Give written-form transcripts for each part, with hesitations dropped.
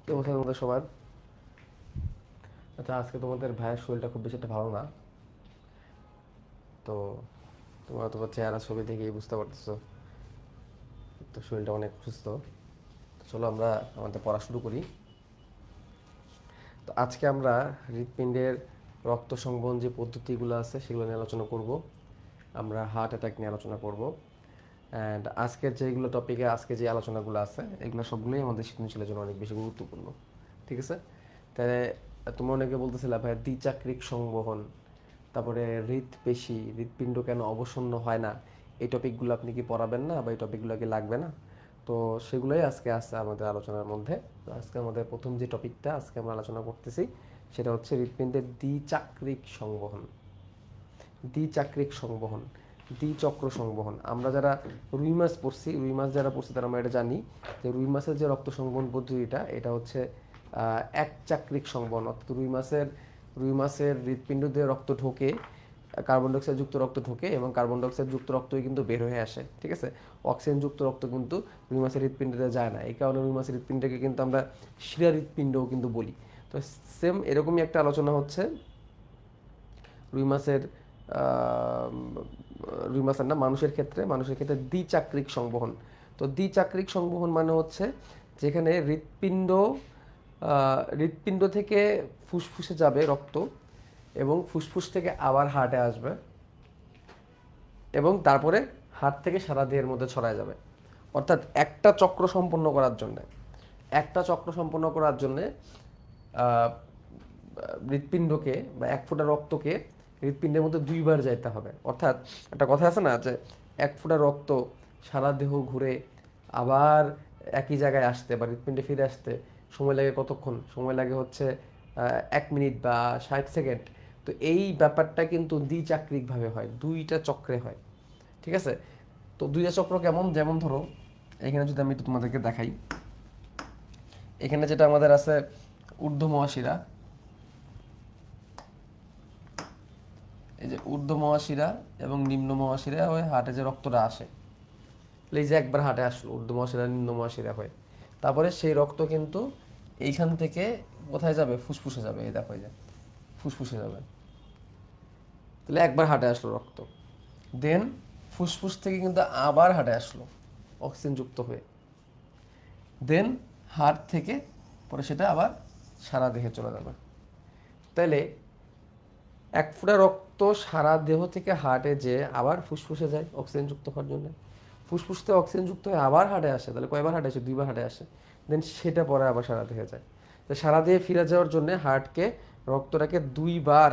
তো তোমাদের সবার আচ্ছা, আজকে তোমাদের ভাইয়ের শরীরটা খুব বেশি একটা ভালো না। তো তোমরা তোমার চেহারা ছবি দেখেই বুঝতে পারতেছো তো শরীরটা অনেক সুস্থ। তো চলো আমরা আমাদের পড়া শুরু করি। তো আজকে আমরা হৃৎপিণ্ডের রক্ত সংবহন যে পদ্ধতিগুলো আছে সেগুলো নিয়ে আলোচনা করব। আমরা হার্ট অ্যাটাক নিয়ে আলোচনা করব। অ্যান্ড আজকের যেগুলো টপিকে আজকে যে আলোচনাগুলো আছে এগুলো সবগুলোই আমাদের সৃজনশীলের জন্য অনেক বেশি গুরুত্বপূর্ণ। ঠিক আছে? তাহলে তোমরা অনেকে বলতেছিলে ভাই দ্বিচাক্রিক সংবহন, তারপরে হৃৎপেশি, হৃৎপিণ্ড কেন অবসন্ন হয় না, এই টপিকগুলো আপনি কি পড়াবেন না বা এই টপিকগুলো কি লাগবে না? তো সেগুলোই আজকে আছে আমাদের আলোচনার মধ্যে। তো আজকে আমাদের প্রথম যে টপিকটা আজকে আমরা আলোচনা করতেছি সেটা হচ্ছে হৃৎপিণ্ডের দ্বিচাক্রিক সংবহন। দ্বিচাক্রিক সংবহন, দ্বিচক্র সংবহন। আমরা যারা রুই মাছ পড়ছি, রুই মাছ যারা পড়ছি তারা আমরা এটা জানি যে রুই মাছের যে রক্ত সংবহন পদ্ধতিটা এটা হচ্ছে এক চাক্রিক সংবহন। অর্থাৎ রুই মাছের হৃৎপিণ্ড দিয়ে রক্ত ঢোকে, কার্বন ডাইঅক্সাইড যুক্ত রক্ত ঢোকে এবং কার্বন ডাইঅক্সাইড যুক্ত রক্তই কিন্তু বের হয়ে আসে। ঠিক আছে? অক্সিজেন যুক্ত রক্ত কিন্তু রুই মাছের হৃৎপিণ্ডতে যায় না। এই কারণে রুই মাছের হৃৎপিণ্ডকে কিন্তু আমরা শিরা হৃৎপিণ্ডও কিন্তু বলি। তো সেম এরকমই একটা আলোচনা হচ্ছে রুই মাছের আহ, রুই মাছের না, মানুষের ক্ষেত্রে দ্বিচাক্রিক সংবহন। তো দ্বিচাক্রিক সংবহন মানে হচ্ছে যেখানে হৃৎপিণ্ড থেকে ফুসফুসে যাবে রক্ত এবং ফুসফুস থেকে আবার হার্টে আসবে এবং তারপরে হার্ট থেকে সারা দেহের মধ্যে ছড়ায় যাবে। অর্থাৎ একটা চক্র সম্পন্ন করার জন্যে হৃৎপিণ্ডকে বা এক ফোঁটা রক্তকে হৃৎপিণ্ডের মধ্যে দুইবার যাইতে হবে। অর্থাৎ একটা কথা আছে না যে এক ফোঁটা রক্ত সারা দেহ ঘুরে আবার একই জায়গায় আসতে বা হৃৎপিণ্ডে ফিরে আসতে সময় লাগে কতক্ষণ? সময় লাগে হচ্ছে 1 মিনিট বা 60 সেকেন্ড। তো এই ব্যাপারটা কিন্তু দ্বিচাক্রিকভাবে হয়, দুইটা চক্রে হয়। ঠিক আছে? তো দুইটা চক্র কেমন? যেমন ধরো এখানে যদি আমি একটু তোমাদেরকে দেখাই, এখানে যেটা আমাদের আছে ঊর্ধ্ব মহাশিরা, এই যে ঊর্ধ্ব মহাশিরা এবং নিম্ন মহাশিরা হয়ে হার্টে যে রক্তটা আসে, এই যে একবার হার্টে আসলো ঊর্ধ্ব মহাশিরা নিম্ন মহাশিরা হয়ে, তারপরে সেই রক্ত কিন্তু এইখান থেকে কোথায় যাবে? ফুসফুসে যাবে। এই দেখো, এই যে ফুসফুসে যাবে। তাহলে একবার হার্টে আসলো রক্ত, দেন ফুসফুস থেকে কিন্তু আবার হার্টে আসলো অক্সিজেন যুক্ত হয়ে, দেন হার্ট থেকে পরে সেটা আবার সারা দেহে চলে যাবে। তাহলে এক ফোঁটা রক্ত সারা দেহ থেকে হার্টে যে আবার ফুসফুসে যায় অক্সিজেন যুক্ত হওয়ার জন্য, ফুসফুস থেকে অক্সিজেন যুক্ত হয়ে আবার হার্টে আসে। তাহলে কয়বার হার্টে আসে? দুইবার হার্টে আসে। দেন সেটা পরে আবার সারা দেহে যায়। তো সারা দেহে ফিরে যাওয়ার জন্য হার্টকে রক্তটাকে দুইবার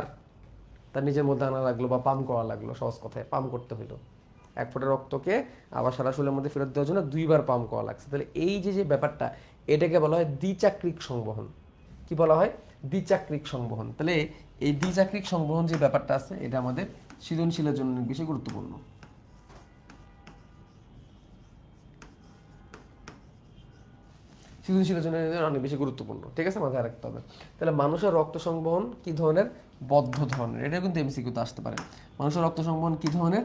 তার নিজের মধ্যে আনা লাগলো বা পাম্প করা লাগলো। সহজ কথায় পাম্প করতে হইলো। এক ফোঁটা রক্তকে আবার সারা শরীরের মধ্যে ফেরত দেওয়ার জন্য দুইবার পাম্প করা লাগছে। তাহলে এই যে যে ব্যাপারটা, এটাকে বলা হয় দ্বিচাক্রিক সংবহন। কি বলা হয়? দ্বিচাক্রিক সংবহন। তাহলে এই দ্বিচাক্রিক সংবহন যে ব্যাপারটা আছে এটা আমাদের সৃজনশীলের জন্য অনেক বেশি গুরুত্বপূর্ণ। সৃজনশীলের জন্য অনেক বেশি গুরুত্বপূর্ণ। ঠিক আছে? মাথায় রাখতে হবে। তাহলে মানুষের রক্ত সংবহন কি ধরনের? বদ্ধ ধরনের। এটা কিন্তু এমসিকিউতে আসতে পারে। মানুষের রক্ত সংবহন কি ধরনের?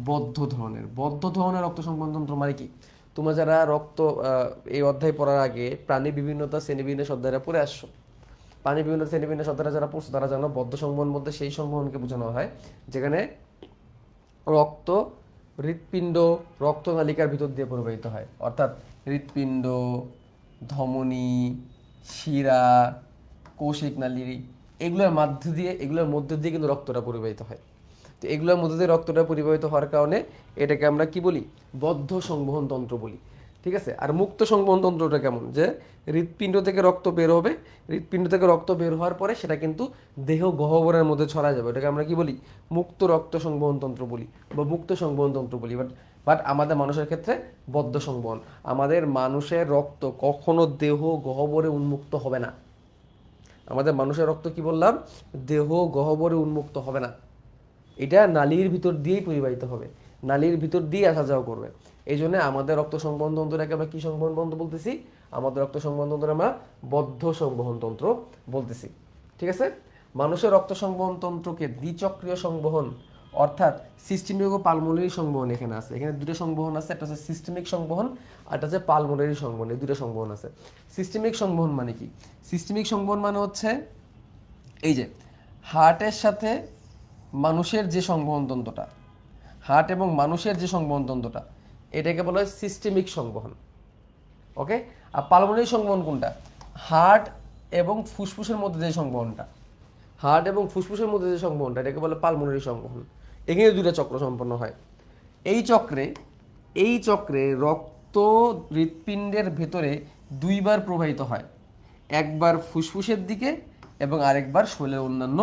বদ্ধ ধরনের। বদ্ধ ধরনের রক্ত সংবহন তন্ত্র মানে কি? তোমরা যারা এই অধ্যায় পড়ার আগে প্রাণী বিভিন্নতা শ্রেণীবিন্যাস অধ্যায়টা পড়ে আসছো, প্রাণী বিভিন্ন শ্রেণীবিন্যাস অধ্যায়টা যারা পড়ছো তারা জানো বদ্ধ সংবহন মধ্যে সেই সংবহনকে বোঝানো হয় যেখানে রক্ত হৃৎপিণ্ড রক্তনালিকার ভিতর দিয়ে প্রবাহিত হয়। অর্থাৎ হৃৎপিণ্ড, ধমনী, শিরা, কৌশিক নালী, এগুলোর মধ্যে দিয়ে কিন্তু রক্তটা পরিবাহিত হয়। তো এগুলোর মধ্যে দিয়ে রক্তটা পরিবাহিত হওয়ার কারণে এটাকে আমরা কি বলি? বদ্ধ সংবহন তন্ত্র বলি। ঠিক আছে? আর মুক্ত সংবহন তন্ত্রটা কেমন? যে হৃৎপিণ্ড থেকে রক্ত বের হবে, হৃৎপিণ্ড থেকে রক্ত বের হওয়ার পরে সেটা কিন্তু দেহ গহ্বরের মধ্যে ছড়া যাবে। এটাকে আমরা কি বলি? মুক্ত রক্ত সংবহন তন্ত্র বলি বা মুক্ত সংবহন তন্ত্র বলি। বাট আমাদের মানুষের ক্ষেত্রে বদ্ধ সংবহন। আমাদের মানুষের রক্ত কখনো দেহ গহ্বরে উন্মুক্ত হবে না। আমাদের মানুষের রক্ত কি বললাম? দেহ গহ্বরে উন্মুক্ত হবে না। এটা নালীর ভিতর দিয়েই পরিবাহিত হবে, নালীর ভিতর দিয়ে আসা যাওয়া করবে। এই জন্য আমাদের রক্ত সংবহন তন্ত্রটাকে আমরা কি সংবহন তন্ত্র বলতেছি? আমাদের রক্ত সংবহন তন্ত্র আমরা বদ্ধ সংবহন তন্ত্র বলতেছি। ঠিক আছে? মানুষের রক্ত সংবহন তন্ত্রকে দ্বিচক্রীয় সংবহন অর্থাৎ সিস্টেমিক ও পালমোনারি সংবহন এখানে আছে, এখানে দুটো সংবহন আছে, একটা হচ্ছে সিস্টেমিক সংবহন আর একটা হচ্ছে পালমোনারি সংবহন, এই দুটো সংবহন আছে। সিস্টেমিক সংবহন মানে কি? সিস্টেমিক সংবহন মানে হচ্ছে এই যে হার্টের সাথে মানুষের যে সংবহন তন্ত্রটা, হার্ট এবং মানুষের যে সংবহন তন্ত্রটা, এটাকে বলা হয় সিস্টেমিক সংবহন। ওকে, আর পালমোনারি সংবহন কোনটা? হার্ট এবং ফুসফুসের মধ্যে যে সংবহনটা, হার্ট এবং ফুসফুসের মধ্যে যে সংবহনটা, এটাকে বলে পালমোনারি সংবহন। এখানে দুটো চক্র সম্পন্ন হয়। এই চক্রে রক্ত হৃৎপিণ্ডের ভেতরে দুইবার প্রবাহিত হয়, একবার ফুসফুসের দিকে এবং আরেকবার শরীরের অন্যান্য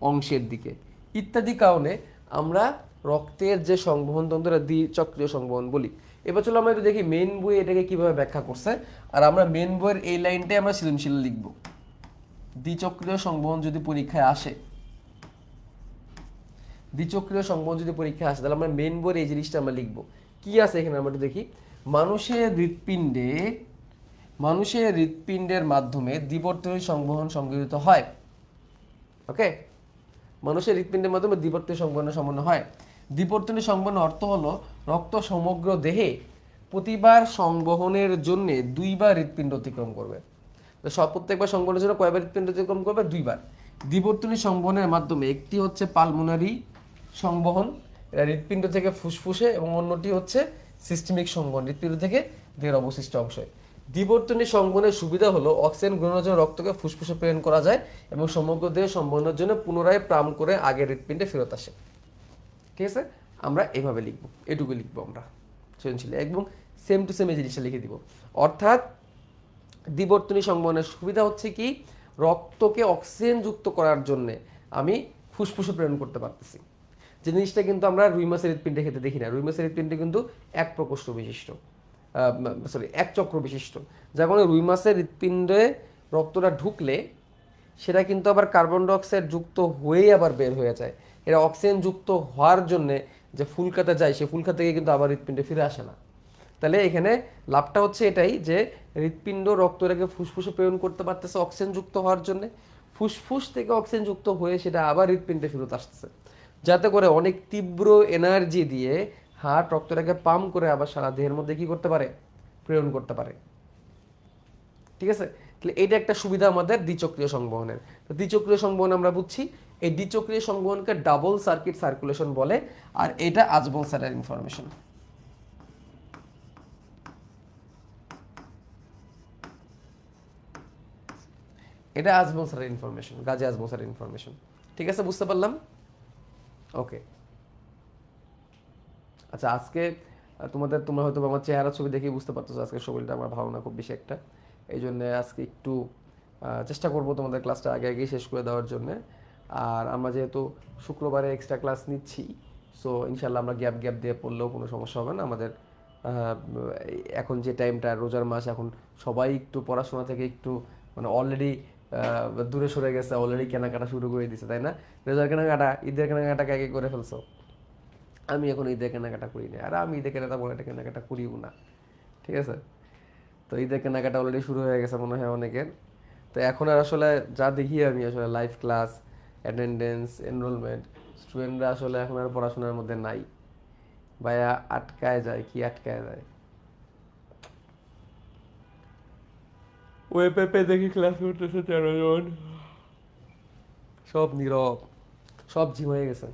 অংশের দিকে। ইত্যাদি কারণে আমরা রক্তের যে সংবহন তন্ত্রটা দ্বিচক্রীয় সংবহন বলি। এবার চলো আমরা একটু দেখি মেন বই এটাকে কিভাবে ব্যাখ্যা করছে, আর আমরা মেন বইয়ের এই লাইনটাই আমরা সৃজনশীল লিখব। দ্বিচক্রীয় সংবহন যদি পরীক্ষায় আসে, দ্বিচক্রীয় সংবহন যদি পরীক্ষায় আসে, তাহলে আমরা মেন বইয়ের এই জিনিসটা আমরা লিখবো। কি আছে এখানে আমরা একটু দেখি। মানুষের হৃৎপিণ্ডের মাধ্যমে দ্বিবর্তনী সংবহন সংঘটিত হয়। ওকে, মানুষের হৃৎপিণ্ডের মাধ্যমে দ্বিবর্তনী সংবহন সম্পন্ন হয়। দ্বিবর্তনী সংবহনের অর্থ হলো রক্ত সমগ্র দেহে প্রতিবার সংবহনের জন্য দুইবার হৃৎপিণ্ড অতিক্রম করবে। তো প্রত্যেকবার সংবহনের জন্য কয়বার হৃৎপিণ্ড অতিক্রম করবে? দুইবার। দ্বিবর্তনী সংবহনের মাধ্যমে একটি হচ্ছে পালমোনারি সংবহন, এটা হৃৎপিণ্ড থেকে ফুসফুসে, এবং অন্যটি হচ্ছে সিস্টেমিক সংবহন, হৃৎপিণ্ড থেকে দেহের অবশিষ্ট অংশে। দ্বিবর্তনী সংবহনের সুবিধা হলো অক্সিজেন গ্রহণের জন্য রক্তকে ফুসফুসে প্রেরণ করা যায় এবং সমগ্র দেহে সংবহনের জন্য পুনরায় প্রাণ করে আগের হৃৎপিণ্ডে ফেরত আসে। ঠিক আছে, আমরা এভাবে লিখব, এটুকু লিখবো আমরা সৃজনশীল, এবং সেম টু সেম এই জিনিসটা লিখে দিব। অর্থাৎ দ্বিবর্তনী সংবহনের সুবিধা হচ্ছে কি, রক্তকে অক্সিজেন যুক্ত করার জন্য আমি ফুসফুসে প্রেরণ করতে পারতেছি, যে জিনিসটা কিন্তু আমরা রুই মাছের হৃৎপিণ্ডে ক্ষেত্রে দেখি না। রুই মাছের হৃৎপিণ্ডে কিন্তু এক প্রকোষ্ঠ বিশিষ্ট, এক চক্র বিশিষ্ট, যার কারণে রুই মাছের হৃৎপিণ্ডে রক্তটা ঢুকলে সেটা কিন্তু আবার কার্বন ডাইঅক্সাইড যুক্ত হয়েই আবার বের হয়ে যায়। এটা অক্সিজেন যুক্ত হওয়ার জন্যে যে ফুলকাতে যায়, সে ফুলকা থেকে কিন্তু আবার হৃৎপিণ্ডে ফিরে আসে না। তাহলে এখানে লাভটা হচ্ছে এটাই যে হৃৎপিণ্ড রক্তটাকে ফুসফুসে প্রেরণ করতে পারতেছে অক্সিজেন যুক্ত হওয়ার জন্য, ফুসফুস থেকে অক্সিজেন যুক্ত হয়ে সেটা আবার হৃৎপিণ্ডে ফেরত আসতেছে, যাতে করে অনেক তীব্র এনার্জি দিয়ে হার্ট রক্তটাকে পাম্প করে আবার সারা দেহের মধ্যে কি করতে পারে? প্রেরণ করতে পারে। ঠিক আছে, তাহলে এটা একটা সুবিধা আমাদের দ্বিচক্রীয় সংবহনের। তো দ্বিচক্রীয় সংবহন আমরা বুঝছি, এই দ্বিচক্রীয় সংবহনকে ডাবল সার্কিট সার্কুলেশন বলে, আর এটা আজমল স্যারের ইনফরমেশন। এটা আজমল স্যারের ইনফরমেশন, গাজী আজমল স্যারের ইনফরমেশন। ঠিক আছে, বুঝতে পারলাম? ওকে, আচ্ছা আজকে তোমরা হয়তো আমার চেহারা ছবি দেখেই বুঝতে পারতেছো আজকে শরীরটা আমার ভালো না খুব বেশি একটা। এই জন্য আজকে একটু চেষ্টা করব তোমাদের ক্লাসটা আগে আগেই শেষ করে দেওয়ার জন্য। আর আমরা যেহেতু শুক্রবারে এক্সট্রা ক্লাস নিচ্ছি, সো ইনশাল্লাহ আমরা গ্যাপ গ্যাপ দিয়ে পড়লেও কোনো সমস্যা হবে না আমাদের। এখন যে টাইমটা রোজার মাস, এখন সবাই একটু পড়াশোনা থেকে একটু মানে অলরেডি দূরে সরে গেছে, অলরেডি কেনাকাটা শুরু করে দিছে, তাই না? রোজার কেনাকাটা, ঈদের কেনাকাটা কে করে ফেলছো? আমি এখন ঈদের কেনাকাটা করি না, আর আমি ঈদের কেনাকাটা বলে একটা কেনাকাটা করিও না। ঠিক আছে, তো ঈদের কেনাকাটা অলরেডি শুরু হয়ে গেছে মনে হয় অনেকের। তো এখন আর আসলে যা দেখি আমি আসলে লাইভ ক্লাস, অ্যাটেন্ডেন্স, এনরোলমেন্ট, স্টুডেন্টরা আসলে এখন আর পড়াশোনার মধ্যে নাই ভাইয়া, আটকায় যায়, কি আটকায় যায়। ওয়েব অ্যাপে দেখি ক্লাস করতেছে 13 জন, সব নীরব, সব ঝিমাই গেছে,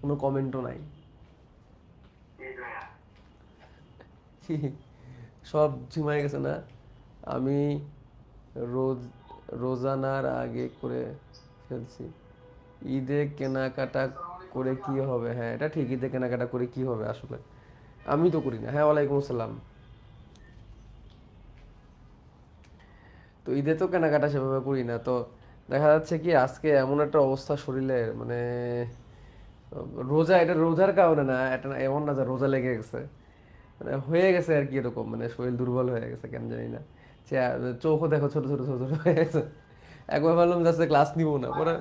কোনো কমেন্টও নাই। সব ঝিমাই গেছে না? আমি রোজ রোজানার আগে করে ফেলছি। ঈদে কেনাকাটা করে কি হবে? হ্যাঁ এটা ঠিক, ঈদে কেনাকাটা করে কি হবে আসলে, আমি তো করি না। হ্যাঁ, ওয়ালাইকুম আসসালাম। তো ঈদে তো কেনাকাটা সেভাবে করি না। তো দেখা যাচ্ছে কি আজকে এমন একটা অবস্থা শরীরের, মানে রোজা, এটা রোজার কারণে না, এটা এমন না যে রোজা লেগে গেছে, মানে হয়ে গেছে আর কি, এরকম মানে শরীর দুর্বল হয়ে গেছে কেন জানি না। চোখও দেখো ছোট ছোট ছোট ছোট হয়ে গেছে। একবার ভাবলাম যাচ্ছে ক্লাস নিব না পরে।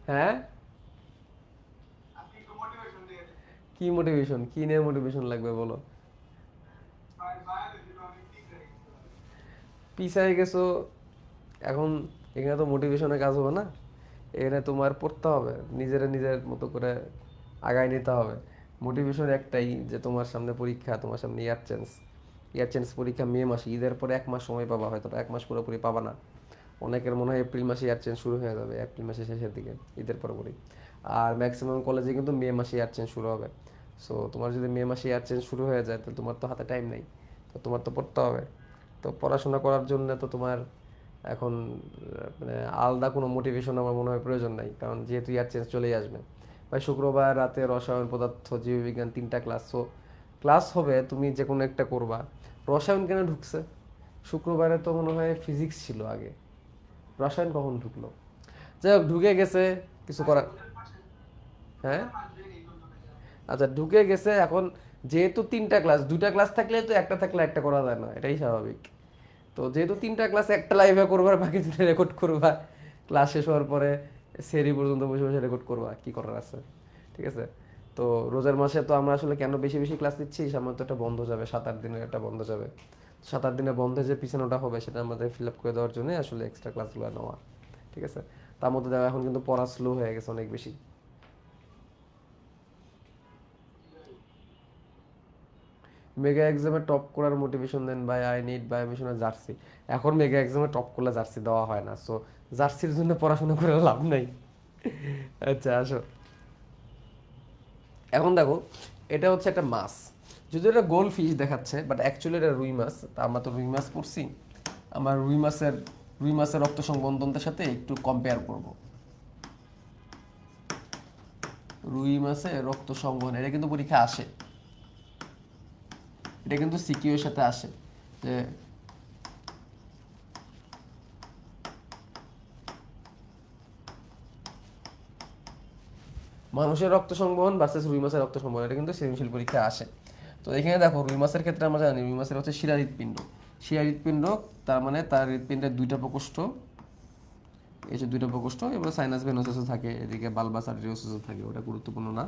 হ্যাঁ, কি মোটিভেশন, কি নিয়ে মোটিভেশন লাগবে বলো? পিছায় গেছো, এখন এখানে তো মোটিভেশনের কাজ হবে না। এখানে তোমার পড়তে হবে, নিজের মতো করে আগায় নিতে হবে। মোটিভেশন একটাই যে তোমার সামনে পরীক্ষা, তোমার সামনে ইয়ার চেঞ্জ পরীক্ষা মে মাসে, ঈদের পরে 1 মাস সময় পাবা, হয়তো 1 মাস পুরোপুরি পাবা না। অনেকের মনে হয় এপ্রিল মাসে ইয়ার চেঞ্জ শুরু হয়ে যাবে, এপ্রিল মাসের শেষের দিকে, ঈদের পরপরই। আর ম্যাক্সিমাম কলেজে কিন্তু মে মাসে ইয়ার চেঞ্জ শুরু হবে। সো তোমার যদি মে মাসে ইয়ার চেঞ্জ শুরু হয়ে যায়, তাহলে তোমার তো হাতে টাইম নেই, তো তোমার তো পড়তে হবে। তো পড়াশোনা করার জন্য তো তোমার এখন মানে আলাদা কোনো মোটিভেশন আমার মনে হয় প্রয়োজন নাই, কারণ যেহেতু ইয়ার চেঞ্জ চলেই আসবে। ভাই শুক্রবার রাতে রসায়ন, পদার্থ, জীববিজ্ঞান 3টা ক্লাস, সো ক্লাস হবে, তুমি যে কোনো একটা করবা। রসায়ন কেন ঢুকছে? শুক্রবারে তো মনে হয় ফিজিক্স ছিল আগে, রসায়ন কখন ঢুকলো? যাই হোক, ঢুকে গেছে, কিছু করার। হ্যাঁ, আচ্ছা ঢুকে গেছে এখন। যেহেতু 3টা ক্লাস, 2টা ক্লাস থাকলে তো একটা থাকলে একটা করা যায় না, এটাই স্বাভাবিক। তো যেহেতু 3টা ক্লাস, একটা লাইভে করবা আর বাকি 2টা রেকর্ড করবা, ক্লাস শেষ হওয়ার পরে সেরি পর্যন্ত বসে বসে রেকর্ড করবা, কি করার আছে? ঠিক আছে। তো রোজার মাসে তো আমরা আসলে কেন বেশি বেশি ক্লাস নিচ্ছি, সামনে তো একটা বন্ধ যাবে, 7-8 দিনের একটা বন্ধ যাবে। 7-8 দিনের বন্ধে যে পিছনেটা হবে সেটা আমাদের ফিল আপ করে দেওয়ার জন্য আসলে এক্সট্রা ক্লাসগুলো নেওয়া। ঠিক আছে। তার মধ্যে দেখো এখন কিন্তু পড়া স্লো হয়ে গেছে অনেক বেশি। মেগা এক্সামে টপ করার মোটিভেশন দেন ভাই, আই নিড বাই মিশনের জার্সি। এখন মেগা এক্সামে টপ করলে জার্সি দেওয়া হয় না, সো জার্সির জন্য পড়াশোনা করে লাভ নাই। আচ্ছা আসো, এখন দেখো, এটা হচ্ছে একটা মাছ। যদি এটা গোল্ড ফিশ দেখাচ্ছে, বাট অ্যাকচুয়ালি এটা রুই মাছ। তা আমরা তো রুই মাছ পড়ছি, আমার রুই মাছের রক্ত সংবন্ধনদের সাথে একটু কম্পেয়ার করব। রুই মাছের রক্ত সংবহন, এটা কিন্তু পরীক্ষা আসে, এটা কিন্তু সিকিউ এর সাথে আসে যে মানুষের রক্ত সংবহন ভার্সেস রুই মাছের রক্ত সংবহন, এটা কিন্তু সৃজনশীল পরীক্ষায় আসে। তো এখানে দেখো, রুই মাছের ক্ষেত্রে আমরা জানি রুই মাছের হচ্ছে শিরা হৃৎপিণ্ড। শিরা হৃৎপিণ্ড, তার মানে তার হৃৎপিণ্ডের 2টা প্রকোষ্ঠ, এই যে 2টা প্রকোষ্ঠ, এবার সাইনাস ভেনোসাসও থাকে, এদিকে বালবাস আর্টেরিওসাসও থাকে, ওটা গুরুত্বপূর্ণ না।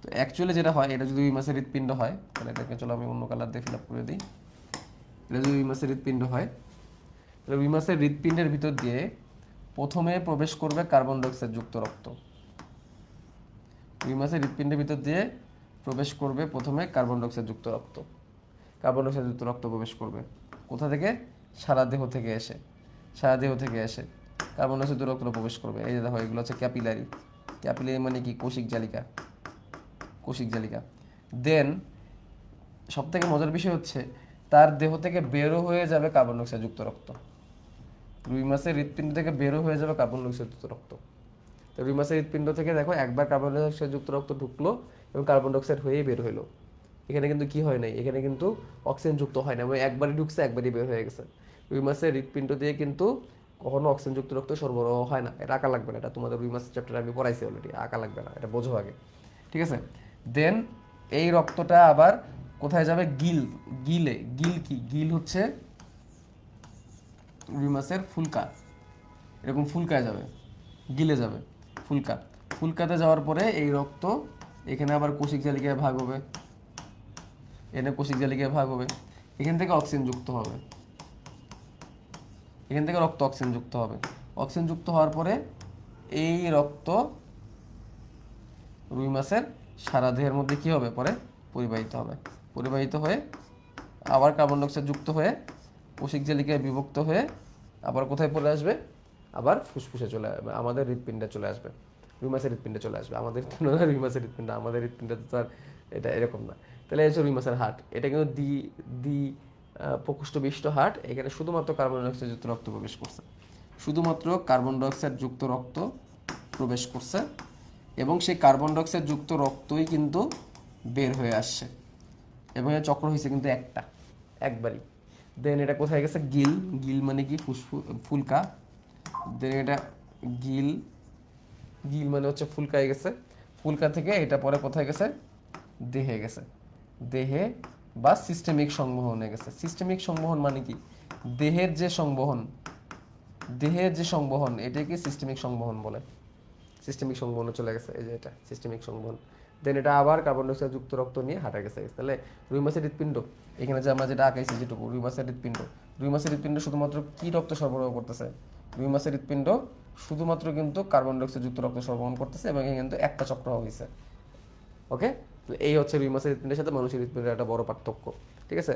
তো অ্যাকচুয়ালি যেটা হয়, এটা যদি রুই মাছের হৃৎপিণ্ড হয়, তাহলে এটাকে চলো আমি অন্য কালার দিয়ে ফিল আপ করে দিই। এটা যদি রুই মাছের হৃৎপিণ্ড হয়, তাহলে রুই মাছের হৃৎপিণ্ডের ভিতর দিয়ে প্রথমে প্রবেশ করবে কার্বন ডাইঅক্সাইড যুক্ত রক্ত। রুই মাছের হৃৎপিণ্ডের ভিতর দিয়ে প্রবেশ করবে প্রথমে কার্বন ডাইঅক্সাইড যুক্ত রক্ত। কার্বন ডাইঅক্সাইড যুক্ত রক্ত প্রবেশ করবে কোথা থেকে? সারা দেহ থেকে এসে, সারা দেহ থেকে এসে কার্বন ডাইঅক্সাইড রক্ত প্রবেশ করবে। এই যে দেখো, এগুলো হচ্ছে ক্যাপিলারি। ক্যাপিলারি মানে কি? কোষিক জালিকা, কোষিক জালিকা। দেন সব থেকে মজার বিষয় হচ্ছে, তার দেহ থেকে বেরো হয়ে যাবে কার্বন ডাইঅক্সাইড যুক্ত রক্ত। রুই মাছের হৃৎপিণ্ড থেকে বেরো হয়ে যাবে কার্বন ডাইঅক্সাইড যুক্ত রক্ত। তো রুই মাছের হৃৎপিণ্ড থেকে দেখো, একবার কার্বন ডাইঅক্সাইড যুক্ত রক্ত ঢুকলো এবং কার্বন ডাইঅক্সাইড হয়েই বের হইলো। এখানে কিন্তু কি হয় নাই, এখানে কিন্তু অক্সিজেন যুক্ত হয় না, এবং একবারই ঢুকছে একবারই বের হয়ে গেছে। রুই মাছের হৃৎপিণ্ড দিয়ে কিন্তু কখনো অক্সিজেন যুক্ত রক্ত সরবরাহ হয় না। এটা আঁকা লাগবে না, এটা তোমাদের রুই মাছের চ্যাপ্টারে আমি পড়াইছি অলরেডি, আঁকা লাগবে না, এটা বোঝো আগে। ঠিক আছে। দেন এই রক্তটা আবার কোথায় যাবে? গিলে। গিল কি? গিল হচ্ছে রুই মাছের ফুলকা, এরকম ফুলকায় যাবে, গিলে যাবে, ফুলকা। ফুলকাতে যাওয়ার পরে এই রক্ত এখানে আবার কোষিক জালিকায় ভাগ হবে, এখানে কোষিক জালিকায় ভাগ হবে, এখান থেকে অক্সিজেন যুক্ত হবে, এখান থেকে রক্ত অক্সিজেন যুক্ত হবে। অক্সিজেন যুক্ত হওয়ার পরে এই রক্ত রুই মাছের সারা দেহের মধ্যে কি হবে? পরে পরিবাহিত হবে। পরিবাহিত হয়ে আবার কার্বন ডাইঅক্সাইড যুক্ত হয়ে কোষিক জালিকায় বিভক্ত হয়ে আবার কোথায় পড়ে আসবে? আবার ফুসফুসে চলে আসবে, আমাদের হৃৎপিণ্ডে চলে আসবে, রুই মাছের হৃৎপিণ্ডে চলে আসবে। আমাদের রুই মাছের হৃৎপিণ্ড, আমাদের হৃৎপিণ্ডে তো আর এটা এরকম না। তাহলে এই হচ্ছে রুই মাছের হার্ট। এটা কিন্তু দ্বি প্রকোষ্ঠ বিশিষ্ট হার্ট। এখানে শুধুমাত্র কার্বন ডাইঅক্সাইড যুক্ত রক্ত প্রবেশ করছে, শুধুমাত্র কার্বন ডাইঅক্সাইড যুক্ত রক্ত প্রবেশ করছে, এবং সেই কার্বন ডাইঅক্সাইড যুক্ত রক্তই কিন্তু বের হয়ে আসছে, এবং এর চক্র হয়েছে কিন্তু একবারই। দেন এটা কোথায় গেছে? গিল মানে কি? ফুলকা। দেন এটা গিল, গিল মানে হচ্ছে ফুলকায় গেছে। ফুলকা থেকে এটা পরে কোথায় গেছে? দেহে গেছে। দেহে বা সিস্টেমিক সংবহনে গেছে। সিস্টেমিক সংবহন মানে কি? দেহের যে সংবহন, দেহের যে সংবহন, এটাকে সিস্টেমিক সংবহন বলে। সিস্টেমিক সংবহনে চলে গেছে, এই যে এটা সিস্টেমিক সংবহন। দেন এটা আবার কার্বন ডাইঅক্সাইড যুক্ত রক্ত নিয়ে হাঁটা গেছে। তাহলে রুই মাছের হৃৎপিণ্ড, এখানে যে আমরা যেটা আঁকাইছি যেটুকু, রুই মাছের হৃৎপিণ্ড, রুই মাছের হৃৎপিণ্ড শুধুমাত্র কি রক্ত সরবরাহ করতেছে? রুই মাছের হৃৎপিণ্ড শুধুমাত্র কিন্তু কার্বন ডাইঅক্সাইড যুক্ত রক্ত সরবরাহ করতেছে এবং এখানে কিন্তু একটা চক্র হয়েছে। ওকে, এই হচ্ছে রুই মাছের হৃৎপিণ্ডের সাথে মানুষের হৃৎপিণ্ডের একটা বড় পার্থক্য। ঠিক আছে,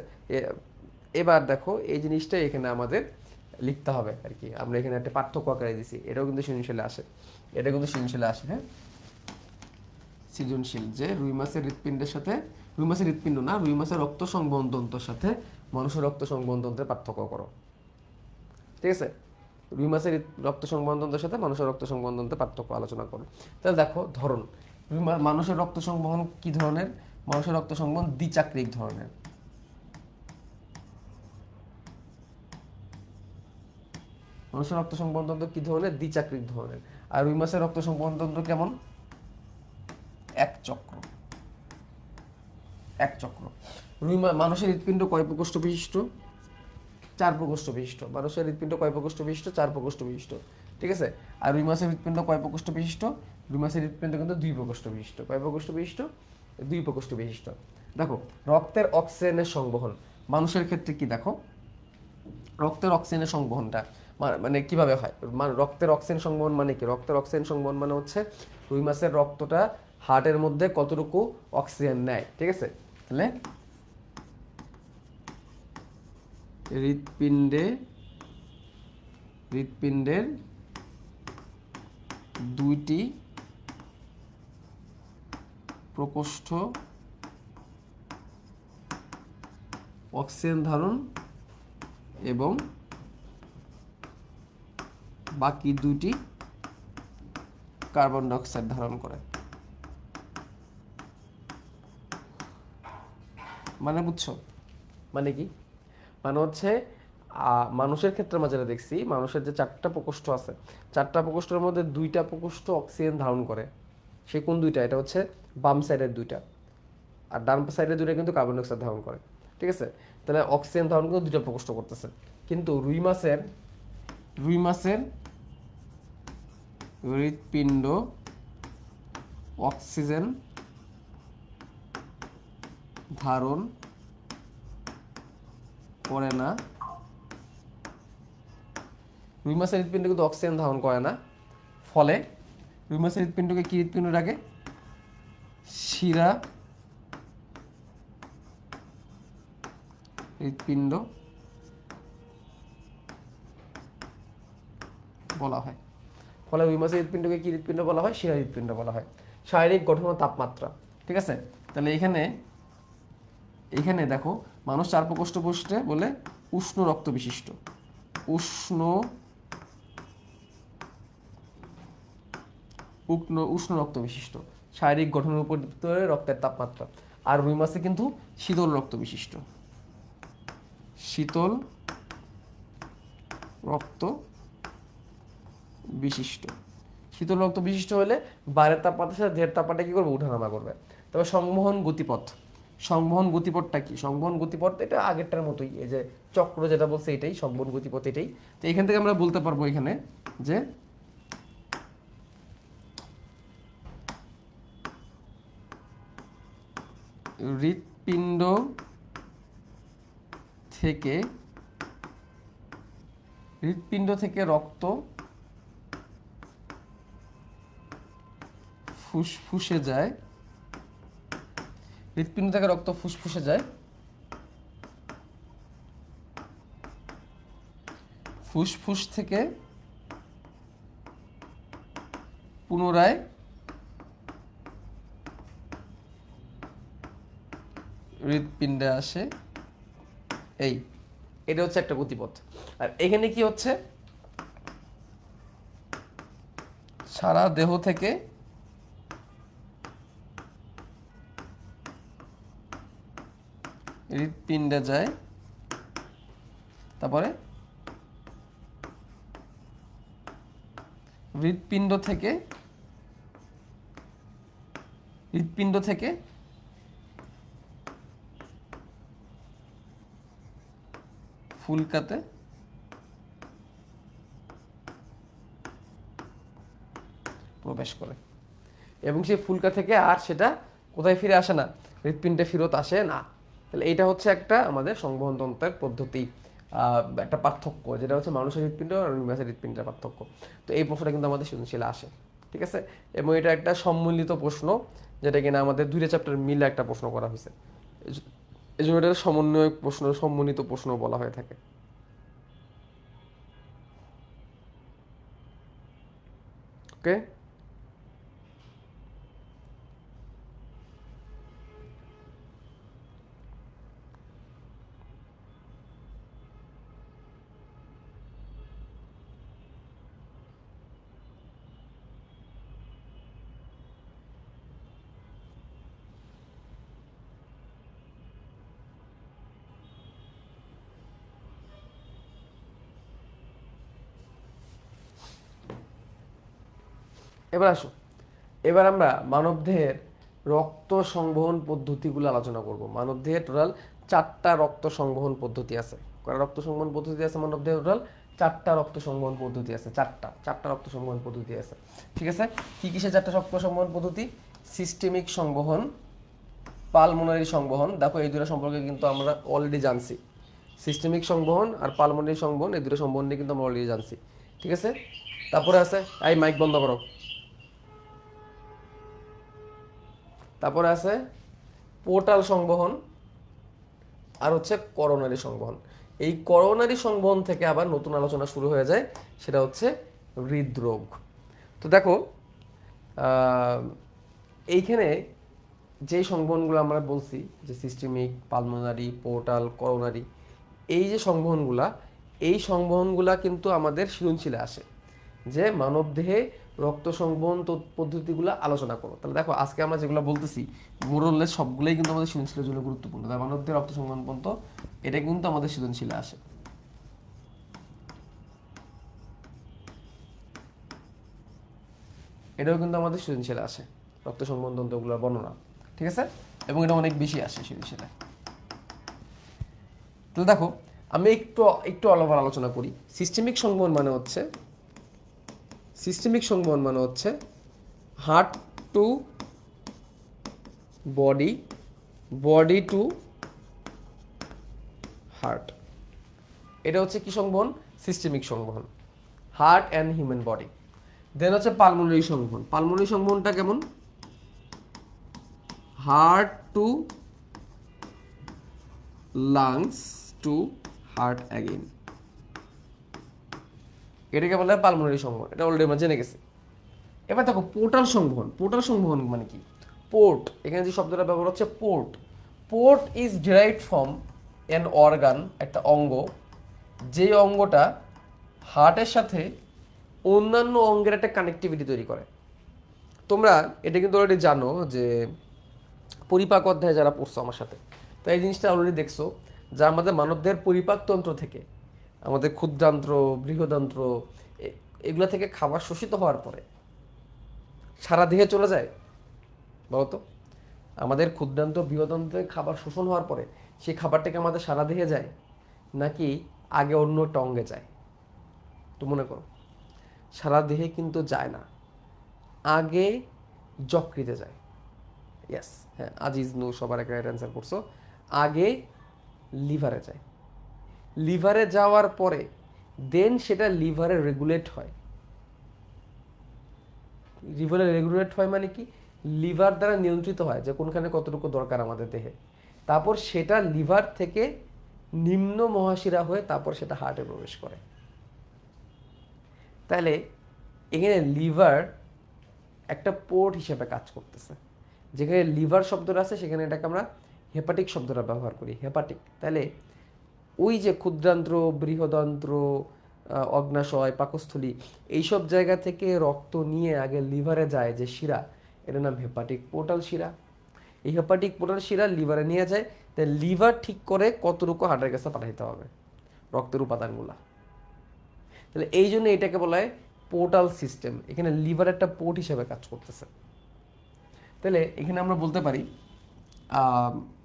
এবার দেখো এই জিনিসটাই এখানে আমাদের লিখতে হবে আর কি। আমরা এখানে একটা পার্থক্য আকারে দিছি, এটাও কিন্তু সৃজনশীলে আসে, এটা কিন্তু সৃজনশীলে আসে। হ্যাঁ, সৃজনশীল যে রুই মাছের হৃৎপিণ্ডের সাথে, রুই মাছের হৃৎপিণ্ড না, রুই মাছের রক্ত সংবহনতন্ত্রের সাথে মানুষের রক্ত সংবহনতন্ত্রের পার্থক্য করো। ঠিক আছে, রুই মাছের রক্ত সংবহনতন্ত্রের সাথে মানুষের রক্ত সংবহনতন্ত্রের পার্থক্য আলোচনা করো। তাহলে দেখো ধরন, মানুষের রক্ত সংবহন কি ধরনের? মানুষের রক্ত সংবহন দ্বিচাক্রিক ধরনের। মানুষের রক্ত সংবহনতন্ত্র কি ধরনের? দ্বিচাক্রিক ধরনের। আর রুই মাছের রক্ত সংবহনতন্ত্র কেমন? এক চক্র, এক চক্র। মানুষের হৃৎপিণ্ড কয় প্রকোষ্ঠ বিশিষ্ট? 4 প্রকোষ্ঠ বিশিষ্ট। মানুষের হৃৎপিণ্ড কয় প্রকোষ্ঠ বিশিষ্ট? 4 প্রকোষ্ঠ বিশিষ্ট। ঠিক আছে, আর রুই মাছের হৃৎপিণ্ড কয় প্রকোষ্ঠ বিশিষ্ট? রুই মাছের হৃৎপিণ্ড কিন্তু 2 প্রকোষ্ঠ বিশিষ্ট। কয় প্রকোষ্ঠ বিশিষ্ট? 2 প্রকোষ্ঠ বিশিষ্ট। দেখো রক্তের অক্সিজেনের সংবহন মানুষের ক্ষেত্রে কি দেখো, রক্তের অক্সিজেনের সংবহনটা মানে কিভাবে হয়? রক্তের অক্সিজেন সংবহন মানে কি? রক্তের অক্সিজেন সংবহন মানে হচ্ছে রুই মাছের রক্তটা হার্টের মধ্যে কতটুকু অক্সিজেন নেয়। ঠিক আছে, তাহলে হৃৎপিণ্ডের 2টি প্রকোষ্ঠ অক্সিজেন ধারণ এবং বাকি 2টি কার্বন ডাইঅক্সাইড ধারণ করে। মানে বুঝছো মানে কি? মানে হচ্ছে মানুষের ক্ষেত্রে আমরা যেটা দেখছি, মানুষের যে 4টা প্রকোষ্ঠ আছে, 4টা প্রকোষ্ঠের মধ্যে 2টা প্রকোষ্ঠ অক্সিজেন ধারণ করে। সে কোন 2টা? এটা হচ্ছে বাম সাইডের 2টা, আর ডান সাইডের 2টা কিন্তু কার্বন ডাইঅক্সাইড ধারণ করে। ঠিক আছে, তাহলে অক্সিজেন ধারণ কিন্তু 2টা প্রকোষ্ঠ করতেছে। কিন্তু রুই মাছের হৃৎপিণ্ড অক্সিজেন ধারণ করে না। রুই মাছের হৃৎপিণ্ড কিন্তু অক্সিজেন ধারণ করে না, ফলে রুই মাছের হৃৎপিণ্ডকে কি হৃৎপিণ্ড ডাকে? শিরা হৃৎপিণ্ড বলা হয়। ফলে রুই মাছের হৃৎপিণ্ডকে কি হৃৎপিণ্ড বলা হয়? শিরা হৃৎপিণ্ড বলা হয়। শারীরিক গঠন ও তাপমাত্রা। ঠিক আছে, তাহলে এখানে দেখো মানুষ 4 প্রকোষ্ঠ বসতে বলে উষ্ণ রক্ত বিশিষ্ট, উষ্ণ রক্ত বিশিষ্ট। শারীরিক গঠনের উপর ভিত্তি রক্তের তাপমাত্রা। আর রুই মাছে কিন্তু শীতল রক্ত বিশিষ্ট, শীতল রক্ত বিশিষ্ট। শীতল রক্ত বিশিষ্ট হলে বাইরের তাপমাত্রার সাথে দেহের তাপমাত্রা কি করবে? উঠানামা করবে। তবে সংবহন গতিপথটা কি? সংবহন গতিপথ এটা আগেরটার মতোই, এই যে চক্র যেটা বলছে এটাই সংবহন গতিপথ, এটাই। তো এখান থেকে আমরা বলতে পারবো এখানে যে হৃৎপিণ্ড থেকে রক্ত ফুসফুসে যায়, হৃৎপিণ্ড থেকে রক্ত ফুসফুসে যায়, ফুসফুস থেকে পুনরায় হৃৎপিণ্ডে আসে। এটা হচ্ছে একটা গতিপথ। আর এখানে কি হচ্ছে? সারা দেহ থেকে হৃৎপিণ্ডে যায়, তারপরে হৃৎপিণ্ড থেকে ফুলকাতে প্রবেশ করে এবং সেই ফুলকা থেকে আর সেটা কোথায় ফিরে আসে না? হৃৎপিণ্ডে ফেরত আসে না। তাহলে এইটা হচ্ছে একটা আমাদের সংবহনতন্ত্রের পদ্ধতি। একটা পার্থক্য, যেটা হচ্ছে মানুষের হৃৎপিণ্ড আর মাছের হৃৎপিণ্ডের পার্থক্য। তো এই প্রশ্নটা কিন্তু আমাদের সৃজনশীলে আসে, ঠিক আছে? এবং এটা একটা সম্মিলিত প্রশ্ন, যেটা কিনা আমাদের দুইটা চ্যাপ্টার মিলে একটা প্রশ্ন করা হয়েছে। এই জন্য এটা সমন্বয় প্রশ্ন, সম্মিলিত প্রশ্ন বলা হয়ে থাকে। ওকে, এবার আসো, এবার আমরা মানবদেহের রক্ত সংবহন পদ্ধতিগুলো আলোচনা করব। মানবদেহে টোটাল 4টা রক্ত সংবহন পদ্ধতি আছে। কয়টা রক্ত সংবহন পদ্ধতি আছে মানবদেহে? টোটাল 4টা রক্ত সংবহন পদ্ধতি আছে। চারটা রক্ত সংবহন পদ্ধতি আছে, ঠিক আছে? কি কিসের 4টা রক্ত সংবহন পদ্ধতি? সিস্টেমিক সংবহন, পালমোনারি সংবহন। দেখো এই দুটো সম্পর্কে কিন্তু আমরা অলরেডি জানছি। সিস্টেমিক সংবহন আর পালমোনারি সংবহন, এই দুটো সংবহন নিয়ে কিন্তু আমরা অলরেডি জানছি, ঠিক আছে? তারপরে আছে, এই মাইক বন্ধ করো। তারপরে আছে পোর্টাল সংবহন, আর হচ্ছে করোনারি সংবহন। এই করোনারি সংবহন থেকে আবার নতুন আলোচনা শুরু হয়ে যায়, সেটা হচ্ছে হৃদরোগ। তো দেখো এইখানে যেই সংবহনগুলো আমরা বলছি, যে সিস্টেমিক, পালমোনারি, পোর্টাল, করোনারি, এই যে সংবহনগুলা, এই সংবহনগুলা কিন্তু আমাদের সৃজনশীলে আসে, যে মানবদেহে রক্ত সংবহন পদ্ধতিগুলো আলোচনা করো। তাহলে দেখো আজকে আমরা যেগুলো বলতেছি মোরলেস সবগুলোই কিন্তু আমাদের সৃজনশীলের জন্য গুরুত্বপূর্ণ। তাই মানবদেহে রক্ত সংবহন পদ্ধতি, এটা কিন্তু আমাদের সৃজনশীলে আসে। এটাও কিন্তু আমাদের সৃজনশীলে আসে, রক্ত সংবহন তন্ত্রগুলোর বর্ণনা, ঠিক আছে? এবং এটা অনেক বেশি আসে সৃজনশীলে। তাহলে দেখো আমি একটু একটু আলাদা আলোচনা করি। সিস্টেমিক সংবহন মানে হচ্ছে, সিস্টেমিক সংবহন মানে হচ্ছে heart to body, body to heart. এটা হচ্ছে কি সংবহন? সিস্টেমিক সংবহন, heart and human body. Then হচ্ছে পালমোনারি সংবহন। পালমোনারি সংবহনটা কেমন? Heart to lungs to heart again. এটাকে বলা হয় পালমোনারি সংবহন, এটা অলরেডি আমরা জেনে গেছি। এবার দেখো পোর্টাল সংবহন। পোর্টাল সংবহন মানে কি? পোর্ট, এখানে যে শব্দটা ব্যবহার হচ্ছে port. Port is derived from an organ, একটা অঙ্গ, যে অঙ্গটা হার্টের সাথে অন্যান্য অঙ্গের একটা কানেক্টিভিটি তৈরি করে। তোমরা এটা কিন্তু অলরেডি জানো, যে পরিপাক অধ্যায়ে যারা পড়ছো আমার সাথে, তো এই জিনিসটা অলরেডি দেখছো, যা আমাদের মানবদেহের পরিপাকতন্ত্র থেকে, আমাদের ক্ষুদ্রান্ত্র, বৃহদান্ত্র, এগুলা থেকে খাবার শোষিত হওয়ার পরে সারা দেহে চলে যায়। বলতো, আমাদের ক্ষুদ্রান্ত বৃহদান্ত্রে খাবার শোষণ হওয়ার পরে সেই খাবারটাকে আমাদের সারা দেহে যায়, নাকি আগে অন্য একটা অঙ্গে যায়? তো মনে করো, সারা দেহে কিন্তু যায় না, আগে যকৃতে যায়। ইয়েস, হ্যাঁ, আজিজ নু সবার একটা রাইট অ্যান্সার করছো। আগে লিভারে যায়, লিভারে যাওয়ার পরে দেন সেটা লিভারে রেগুলেট হয়। লিভারে রেগুলেট হয় মানে কি? লিভার দ্বারা নিয়ন্ত্রিত হয় যে কোনখানে কতটুকু দরকার আমাদের দেহে। তারপর সেটা লিভার থেকে নিম্ন মহাশিরা হয়ে তারপর সেটা হার্টে প্রবেশ করে। তাহলে এখানে লিভার একটা পোর্ট হিসেবে কাজ করতেছে। যেখানে লিভার শব্দটা আছে সেখানে এটাকে আমরা হেপাটিক শব্দটা ব্যবহার করি, হেপাটিক। তাহলে ওই যে ক্ষুদ্রান্ত্র, বৃহদান্ত্র, অগ্নাশয়, পাকস্থলী, এইসব জায়গা থেকে রক্ত নিয়ে আগে লিভারে যায় যে শিরা, এটার নাম হেপাটিক পোর্টাল শিরা। এই হেপাটিক পোর্টাল শিরা লিভারে নিয়ে যায়, তাই লিভার ঠিক করে কতটুকু হার্টের কাছে পাঠাইতে হবে রক্তের উপাদানগুলা। তাহলে এই জন্য এটাকে বলা হয় পোর্টাল সিস্টেম। এখানে লিভার একটা পোর্ট হিসেবে কাজ করতেছে। তাহলে এখানে আমরা বলতে পারি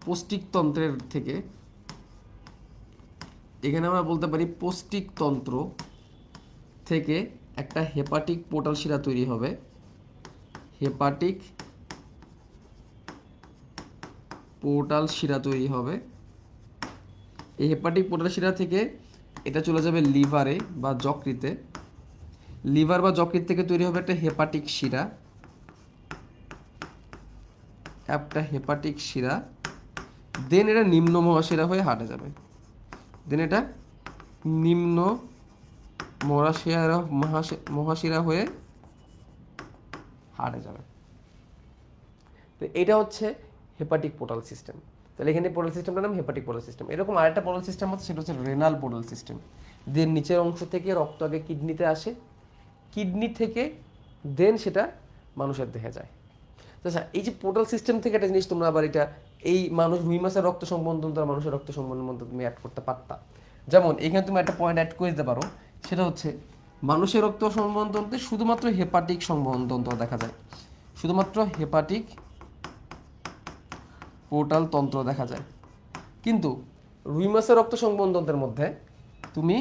পৌষ্টিকতন্ত্রের থেকে, এখানে আমরা বলতে পারি পৌষ্টিকতন্ত্র থেকে একটা হেপাটিক পোর্টাল শিরা তৈরি হবে। হেপাটিক পোর্টাল শিরা তৈরি হবে। এই হেপাটিক পোর্টাল শিরা থেকে এটা চলে যাবে লিভারে বা যকৃতে, লিভার বা যকৃত থেকে তৈরি হবে একটা হেপাটিক শিরা, একটা হেপাটিক শিরা, দেন এটা নিম্ন মহাশিরা হয়ে হার্টে যাবে, দেন এটা নিম্ন মহাশিরা হয়ে হার্টে যাবে। তো এটা হচ্ছে হেপাটিক পোর্টাল সিস্টেম। তাহলে এখানে পোর্টাল সিস্টেমটার নাম হেপাটিক পোর্টাল সিস্টেম। এরকম আরেকটা পোর্টাল সিস্টেম আছে, সেটা হচ্ছে রেনাল পোর্টাল সিস্টেম। দেন নিচের অংশ থেকে রক্ত আগে কিডনিতে আসে, কিডনি থেকে দেন সেটা মানুষের দেহে যায়। আচ্ছা, এই যে পোর্টাল সিস্টেম থেকে একটা জিনিস তোমরা আবার এটা এই রুই মাছের রক্ত সম্বন্ধন দ্বারা মানুষের রক্ত সম্বন্ধন মধ্যে তুমি অ্যাড করতে পারতা। যেমন এখানে তুমি একটা পয়েন্ট অ্যাড করে দিতে পারো, সেটা হচ্ছে মানুষের রক্ত সংবহনতন্ত্রে শুধুমাত্র হেপাটিক সংবহনতন্ত্র দেখা যায়, শুধুমাত্র হেপাটিক পোর্টাল তন্ত্র দেখা যায়। কিন্তু রুই মাছের রক্ত সংবহনতন্ত্রের মধ্যে তুমি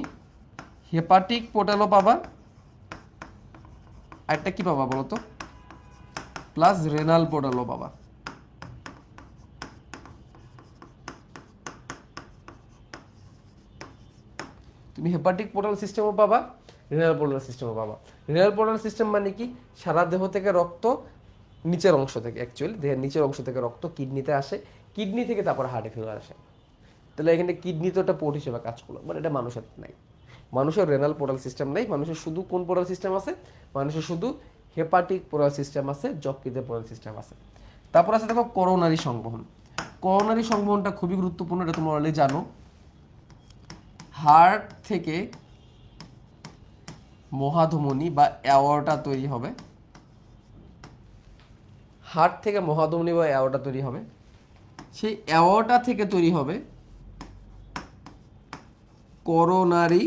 হেপাটিক পোর্টালও পাবা, আরেকটা কি পাবা বলো তো, প্লাস রেনাল পোর্টালও পাবা। তুমি হেপাটিক পোর্টাল সিস্টেমও পাবা, রেনাল পোর্টাল সিস্টেমও পাবা। রেনাল পোর্টাল সিস্টেম মানে কি, সারা দেহ থেকে রক্ত নিচের অংশ থেকে, অ্যাকচুয়ালি দেহের নিচের অংশ থেকে রক্ত কিডনিতে আসে, কিডনি থেকে তারপর হার্টে ফিরে আসে। তাহলে এখানে কিডনি তো একটা পোর্ট হিসেবে কাজ করলো, বাট এটা মানুষের নাই। মানুষের রেনাল পোর্টাল সিস্টেম নাই, মানুষের শুধু কোন পোর্টাল সিস্টেম আছে, মানুষের শুধু হেপাটিক পোর্টাল সিস্টেম আছে, যকৃতের পোর্টাল সিস্টেম আছে। তারপর আছে দেখো করোনারি সংবহন। করোনারি সংবহনটা খুবই গুরুত্বপূর্ণ, এটা তোমরা অলরেডি জানো। হার্ট থেকে মহাধমনী বা অ্যাওর্টা তৈরি হবে, হার্ট থেকে মহাধমনী বা অ্যাওর্টা তৈরি হবে, সেই অ্যাওর্টা থেকে তৈরি হবে করোনারি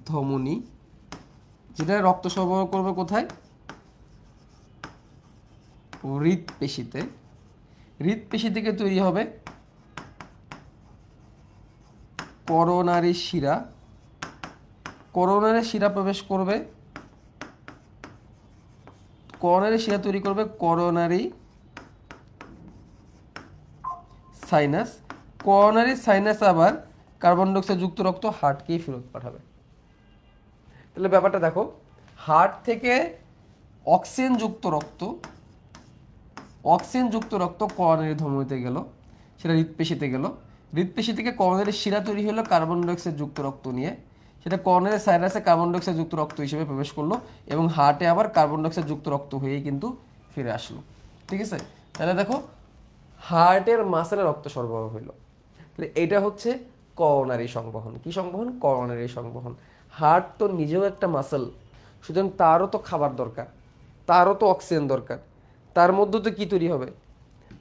ধমনী, যেটা রক্ত সরবরাহ করবে কোথায়, হৃৎপেশিতে। হৃৎপেশি থেকে তৈরি হবে করোনারি শিরা, করোনারি শিরা প্রবেশ করবে, করোনারি শিরা তৈরি করবে করোনারি সাইনাস, করোনারি সাইনাস আবার কার্বন ডাইঅক্সাইড যুক্ত রক্ত হার্টকেই ফেরত পাঠাবে। তাহলে ব্যাপারটা দেখো, হার্ট থেকে অক্সিজেন যুক্ত রক্ত, অক্সিজেন যুক্ত রক্ত করোনারি ধমনীতে গেল, সেটা হৃৎপেশিতে গেল, হৃৎপেশি থেকে করোনারি শিরা তৈরি হলো কার্বন ডাইঅক্সাইড যুক্ত রক্ত নিয়ে, সেটা করোনারি সাইনাসে কার্বন ডাইঅক্সাইড যুক্ত রক্ত হিসেবে প্রবেশ করলো এবং হার্টে আবার কার্বন ডাইঅক্সাইড যুক্ত রক্ত হয়েই কিন্তু ফিরে আসলো। ঠিক আছে, তাহলে দেখো হার্টের মাসেলে রক্ত সরবরাহ হইলো। তাহলে এটা হচ্ছে করোনারি সংবহন। কি সংবহন? করোনারি সংবহন। হার্ট তো নিজেও একটা মাসেল, সুতরাং তারও তো খাবার দরকার, তারও তো অক্সিজেন দরকার, তার মধ্যে তো কি তৈরি হবে,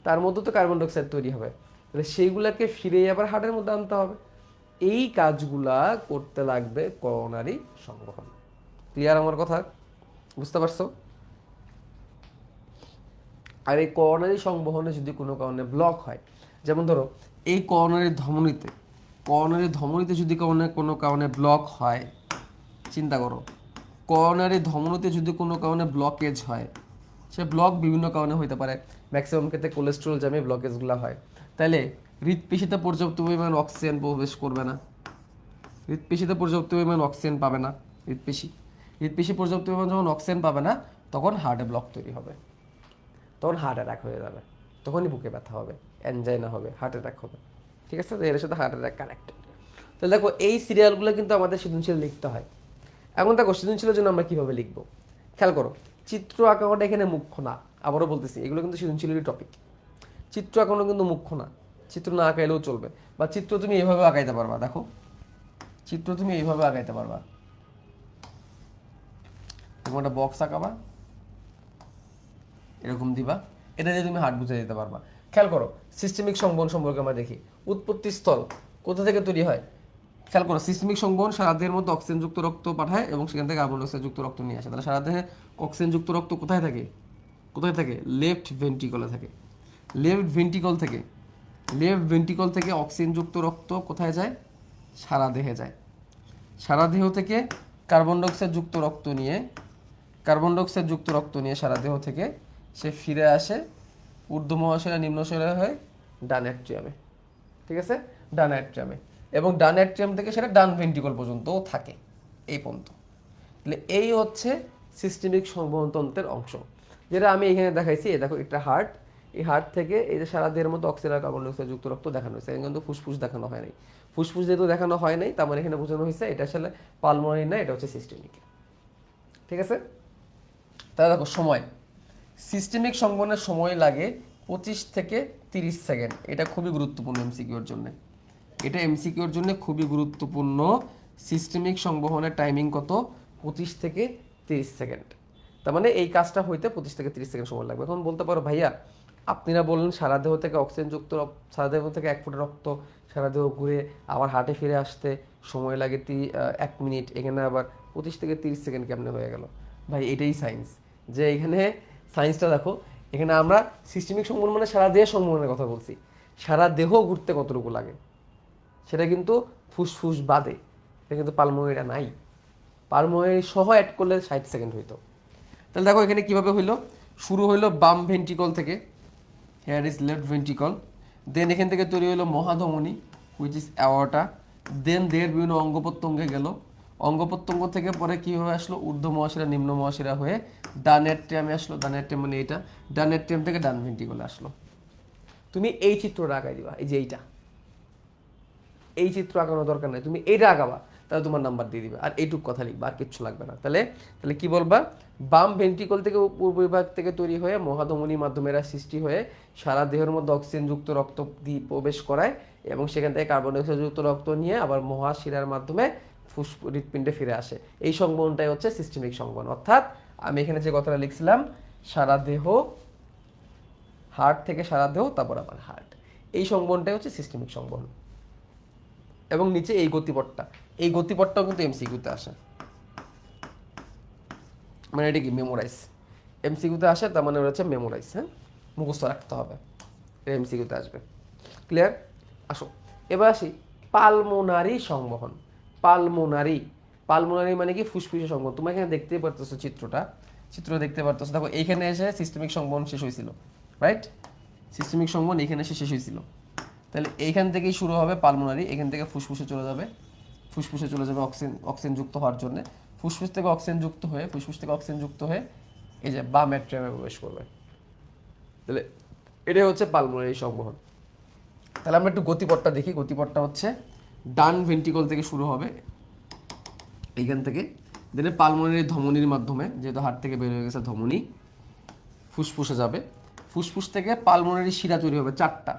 তার মধ্যে তো কার্বন ডাইঅক্সাইড তৈরি হবে। তাহলে সেইগুলাকে ফিরে আবার হার্টের মধ্যে আনতে হবে। এই কাজগুলা করতে লাগবে করোনারি সংবহন। ক্লিয়ার আমার কথা? বুঝতে পারছো? আর এই করোনারি সংবহনে যদি কোনো কারণে ব্লক হয়, যেমন ধরো এই করোনারি ধমনীতে যদি কোনো কারণে ব্লক হয়, চিন্তা করো, করোনারি ধমনীতে যদি কোনো কারণে ব্লকেজ হয়, সে ব্লক বিভিন্ন কারণে হতে পারে, ম্যাক্সিমাম ক্ষেত্রে কোলেস্ট্রল জামে ব্লকেজগুলো হয়। তাহলে হৃৎপেশিতে পর্যাপ্ত পরিমাণ অক্সিজেন প্রবেশ করবে না, হৃৎপেশিতে পর্যাপ্ত পরিমাণ অক্সিজেন পাবে না, হৃৎপেশি পর্যাপ্ত পরিমাণ যখন অক্সিজেন পাবে না, তখন হার্টে ব্লক তৈরি হবে, তখন হার্ট অ্যাটাক হয়ে যাবে, তখনই বুকে ব্যথা হবে, অ্যানজাইনা হবে, হার্ট অ্যাটাক হবে। ঠিক আছে, তো এর সাথে হার্ট অ্যাটাক কানেক্টেড। তাহলে দেখো এই সিরিয়ালগুলো কিন্তু আমাদের সৃজনশীল লিখতে হয়। এখন দেখো সৃজনশীলের জন্য আমরা কীভাবে লিখবো, খেয়াল করো। চিত্র আঁকানোটা এখানে মুখ্য না, আবারও বলতেছি, এগুলো কিন্তু সৃজনশীলেরই টপিক। চিত্র আঁকানো কিন্তু মুখ্য না, চিত্র না আঁকাইলেও চলবে, বা চিত্র তুমি এইভাবে আঁকাইতে পারবা। দেখো চিত্র তুমি এইভাবে আঁকাইতে পারবা, তুমি একটা বক্স আঁকাবা, এরকম দিবা, এটা দিয়ে তুমি হার্ট বুঝে দিতে পারবা। খেয়াল করো সিস্টেমিক সংবহন সম্পর্কে আমরা দেখি। উৎপত্তি স্থল কোথা থেকে তৈরি হয়? খেয়াল করো, সিস্টেমিক সংবহন সারা দেহের মধ্যে অক্সিজেনযুক্ত রক্ত পাঠায় এবং সেখান থেকে কার্বন ডাইঅক্সাইড যুক্ত রক্ত নিয়ে আসে। তাহলে সারা দেহে অক্সিজেনযুক্ত রক্ত কোথায় থাকে? কোথায় থাকে? লেফট ভেন্ট্রিকলে থাকে। লেফট ভেন্ট্রিকল থেকে অক্সিজেনযুক্ত রক্ত কোথায় যায়? সারা দেহে যায়। সারা দেহ থেকে কার্বন ডাইঅক্সাইড যুক্ত রক্ত নিয়ে সারা দেহ থেকে সে ফিরে আসে ঊর্ধ্ব মহাশয় নিম্ন শৈলে হয়ে ডান অ্যাট্রিয়ামে। ঠিক আছে, ডান অ্যাট্রিয়ামে। এবং ডান অ্যাট্রিয়াম থেকে সেটা ডান ভেন্ট্রিকল পর্যন্তও থাকে এই পর্যন্ত। তাহলে এই হচ্ছে সিস্টেমিক সংবহনতন্ত্রের অংশ, যেটা আমি এখানে দেখাইছি। দেখো এটা হার্ট, এই হার্ট থেকে এই যে সারা দেহের মধ্যে অক্সিজেন আর কার্বন ডাইঅক্সাইড যুক্ত রক্ত দেখানো হয়েছে, কিন্তু ফুসফুস দেখানো হয় নাই। ফুসফুস যেহেতু দেখানো হয় নাই, তার মানে এখানে বোঝানো হয়েছে এটা আসলে পালমোনারি না, এটা হচ্ছে সিস্টেমিক। ঠিক আছে? তাহলে দেখো সময়, সিস্টেমিক সংবহনের সময় লাগে 25 থেকে 30 সেকেন্ড। এটা খুবই গুরুত্বপূর্ণ এমসিকিউর জন্য, এটা এমসিকিউর জন্য খুবই গুরুত্বপূর্ণ। সিস্টেমিক সংবহনের টাইমিং কত? 25 থেকে 30 সেকেন্ড। তার মানে এই কাজটা হইতে 25 থেকে 30 সেকেন্ড সময় লাগবে। এখন বলতে পারো ভাইয়া আপনারা বললেন সারা দেহ থেকে অক্সিজেনযুক্ত সারা দেহ থেকে 1 ফুট রক্ত সারা দেহ ঘুরে আবার হার্টে ফিরে আসতে সময় লাগে 1 মিনিট, এখানে আবার 25 থেকে 30 সেকেন্ড কেমনে হয়ে গেল? ভাই এটাই সায়েন্স, যে এখানে সায়েন্সটা দেখো, এখানে আমরা সিস্টেমিক সংবহন মানে সারা দেহ সংবহনের কথা বলছি, সারা দেহ ঘুরতে কতটুকু লাগে সেটা কিন্তু ফুসফুস বাদে, এটা কিন্তু পালমোনারিটা নাই। পালমোনারি সহ অ্যাড করলে 60 সেকেন্ড হইতো। তাহলে দেখো এখানে কিভাবে হইলো, শুরু হইলো বাম ভেন্ট্রিকল থেকে, হেয়ার ইজ লেফট ভেন্ট্রিকল, দেন এখান থেকে তৈরি হলো মহাধমনী হুইচ ইজ অ্যাওর্টা, দেন দেহের বিভিন্ন অঙ্গ প্রত্যঙ্গে গেল, অঙ্গ প্রত্যঙ্গ থেকে পরে কীভাবে আসলো ঊর্ধ্ব মহাশিরা নিম্ন মহাশিরা হয়ে ডান অ্যাট্রিয়ামে আসলো, ডান অ্যাট্রিয়াম মানে এইটা, ডান অ্যাট্রিয়াম থেকে ডান ভেন্ট্রিকলে আসলো। তুমি এই চিত্রটা আঁকাই দিবা, এই যে এইটা, এই চিত্র আঁকানোর দরকার নেই, তুমি এইটা আঁকাবা, তাহলে তোমার নাম্বার দিয়ে দিবে, আর এইটুক কথা লিখবা, আর কিচ্ছু লাগবে না। তাহলে তাহলে কি বলবা, বাম ভেন্ট্রিকল থেকে পূর্ব বিভাগ থেকে তৈরি হয়ে মহাধমনী মাধ্যমে এরা সৃষ্টি হয়ে সারা দেহের মধ্যে অক্সিজেনযুক্ত রক্ত দিয়ে প্রবেশ করায়, এবং সেখান থেকে কার্বন ডাইঅক্সাইডযুক্ত রক্ত নিয়ে আবার মহাশিরার মাধ্যমে হৃৎপিণ্ডে ফিরে আসে। এই সংবহনটাই হচ্ছে সিস্টেমিক সংবহন। অর্থাৎ আমি এখানে যে কথাটা লিখছিলাম, সারা দেহ, হার্ট থেকে সারা দেহ, তারপর আবার হার্ট, এই সংবহনটাই হচ্ছে সিস্টেমিক সংবহন। এবং নিচে এই গতিপথটা, এই গতিপথটাও কিন্তু এমসিকিউতে আসে, মানে এটা কি মেমোরাইজ, এমসিকিউতে আসে, তার মানে হচ্ছে মেমোরাইজ। হ্যাঁ, মুখস্থ রাখতে হবে, এটা এমসিকিউতে আসবে। ক্লিয়ার? আসো এবার আসি পালমোনারি সংবহন। পালমোনারি, পালমোনারি মানে কি ফুসফুসে সংবহন। তোমরা এখানে দেখতেই পারতেছো চিত্র দেখতে পারতেছো। দেখো এইখানে এসে সিস্টেমিক সংবহন শেষ হয়েছিল, রাইট? সিস্টেমিক সংবহন এখানে এসে শেষ হয়েছিল। তাহলে এইখান থেকেই শুরু হবে পালমোনারি, এখান থেকে ফুসফুসে চলে যাবে, ফুসফুসে চলে যাবে অক্সিজেন যুক্ত হওয়ার জন্য, ফুসফুস থেকে অক্সিজেন যুক্ত হয়ে এই যে বাম অ্যাট্রিয়ামে প্রবেশ করবে। তাহলে এটাই হচ্ছে পালমোনারি সংবহন। তাহলে আমরা একটু গতিপথটা দেখি। গতিপথটা হচ্ছে ডান ভেন্ট্রিকল থেকে শুরু হবে, এইখান থেকে, দেন পালমোনারি ধমনির মাধ্যমে, যেহেতু হার্ট থেকে বের হয়ে গেছে ধমনি, ফুসফুসে যাবে, ফুসফুস থেকে পালমোনারি শিরা তৈরি হবে 4টা,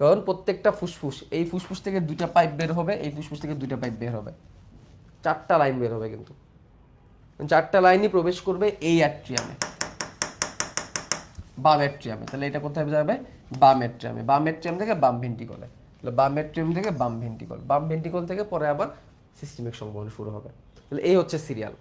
কারণ প্রত্যেকটা ফুসফুস, এই ফুসফুস থেকে 2টা পাইপ বের হবে, এই ফুসফুস থেকে 2টা পাইপ বের হবে, 4টা লাইন বের হবে, কিন্তু 4টা লাইনই প্রবেশ করবে এই অ্যাট্রিয়ামে, বাম অ্যাট্রিয়ামে। তাহলে এটা কোথায় যাবে? বাম অ্যাট্রিয়ামে, বাম অ্যাট্রিয়াম থেকে বাম ভেন্ট্রিকলে। তাহলে বাম অ্যাট্রিয়াম থেকে বাম ভেন্ট্রিকল, বাম ভেন্ট্রিকল থেকে পরে আবার সিস্টেমিক সংবহন শুরু হবে। তাহলে এই হচ্ছে সিরিয়াল।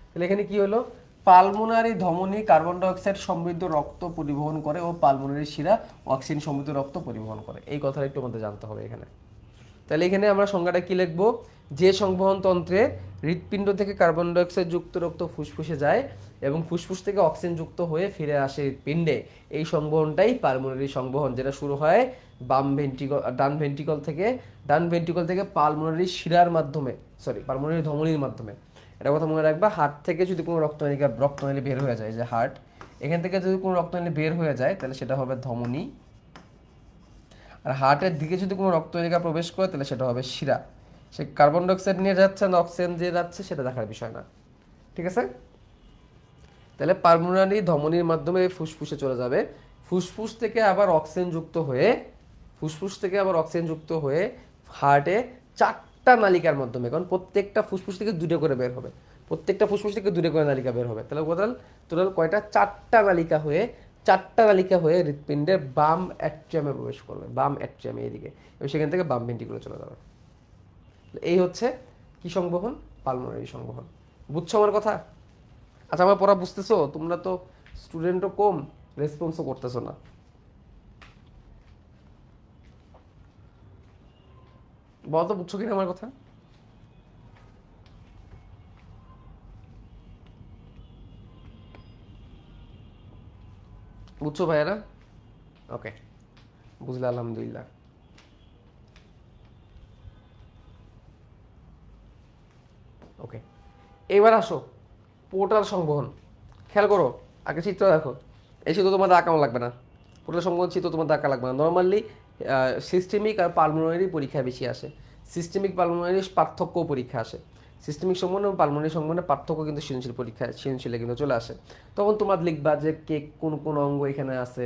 তাহলে এখানে কি হলো, পালমোনারি ধমনী কার্বন ডাইঅক্সাইড সমৃদ্ধ রক্ত পরিবহন করে ও পালমোনারি শিরা অক্সিজেন সমৃদ্ধ রক্ত পরিবহন করে। এই কথাটা একটু আমাদের জানতে হবে এখানে। তাহলে এখানে আমরা সংজ্ঞাটা কি লিখবো, যে সংবহন তন্ত্রে হৃৎপিণ্ড থেকে কার্বন ডাইঅক্সাইড যুক্ত রক্ত ফুসফুসে যায় এবং ফুসফুস থেকে অক্সিজেন যুক্ত হয়ে ফিরে আসে হৃৎপিণ্ডে, এই সংবহনটাই পালমোনারি সংবহন, যেটা শুরু হয় ডান ভেন্ট্রিকল থেকে পালমোনারি শিরার মাধ্যমে, পালমোনারি ধমনির মাধ্যমে। এটা কথা মনে রাখবা, হার্ট থেকে যদি কোনো রক্তনালী বের হয়ে যায়, যে হার্ট, এখান থেকে যদি কোনো রক্তনালী বের হয়ে যায় তাহলে সেটা হবে ধমনী, আর হার্টের দিকে যদি কোনো রক্তনালিকা প্রবেশ করে তাহলে সেটা হবে শিরা। সে কার্বন ডাইঅক্সাইড নিয়ে যাচ্ছে না অক্সিজেন দিয়ে যাচ্ছে সেটা দেখার বিষয় না। ঠিক আছে? তাহলে পালমোনারি ধমনির মাধ্যমে ফুসফুসে চলে যাবে, ফুসফুস থেকে আবার অক্সিজেন যুক্ত হয়ে হার্টে 4টা নালিকার মাধ্যমে, কারণ প্রত্যেকটা ফুসফুস থেকে 2টা করে বের হবে, প্রত্যেকটা ফুসফুস থেকে 2টা করে নালিকা বের হবে। তাহলে টোটাল কয়টা? 4টা নালিকা হয়ে হৃৎপিণ্ডের বাম অ্যাট্রিয়ামে প্রবেশ করবে, বাম অ্যাট্রিয়ামে এইদিকে, এবং সেখান থেকে বাম ভেন্ট্রিকুলে চলে যাবে। এই হচ্ছে কি সংবহন? পালমোনারি সংবহন। বুঝছো আমার কথা? আচ্ছা, আমার পড়া বুঝতেছো? তোমরা তো স্টুডেন্টও কম, রেসপন্সও করতেছো না। বলো তো বুঝছো কিনা আমার কথা? বুঝছো ভাইয়ারা? ওকে, বুঝলে আলহামদুলিল্লাহ। ওকে, এবার আসো পোর্টাল সংবহন। খেয়াল করো, আগে চিত্র দেখো। এই চিত্র তোমাদের আঁকানো লাগবে না, পোর্টাল সংবহন চিত্র তোমাদের আঁকা লাগবে না। নর্মালি সিস্টেমিক আর পালমোনারি পরীক্ষায় বেশি আসে। সিস্টেমিক পালমোনারি পার্থক্যও পরীক্ষা আসে। সিস্টেমিক সংবহন এবং পালমোনারি সংবহনের পার্থক্য কিন্তু সৃজনশীল পরীক্ষায়, সৃজনশীলে কিন্তু চলে আসে। তখন তোমার লিখবা যে কে কোন কোন অঙ্গ এখানে আছে,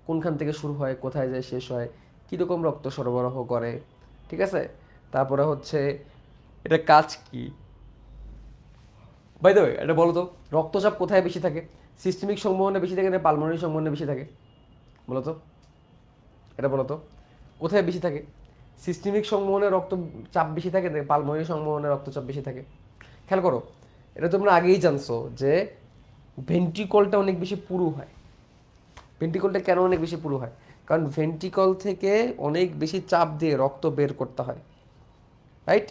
কোনখান থেকে শুরু হয়, কোথায় যায় শেষ হয়, কীরকম রক্ত সরবরাহ করে, ঠিক আছে। তারপরে হচ্ছে এটা কাজ কি। বাই দ্য ওয়ে, এটা বলো তো, রক্তচাপ কোথায় বেশি থাকে? সিস্টেমিক সংবহনে বেশি থাকে না পালমোনারি সংবহনে বেশি থাকে? বলো তো, এটা বলো তো, কোথায় বেশি থাকে? সিস্টেমিক সংবহনে রক্তচাপ বেশি থাকে না পালমোনারি সংবহনে রক্তচাপ বেশি থাকে? খেয়াল করো, এটা তোমরা আগেই জানছো যে ভেন্ট্রিকলটা অনেক বেশি পুরু হয়। ভেন্ট্রিকলটা কেন অনেক বেশি পুরু হয়? কারণ ভেন্ট্রিকল থেকে অনেক বেশি চাপ দিয়ে রক্ত বের করতে হয়, রাইট?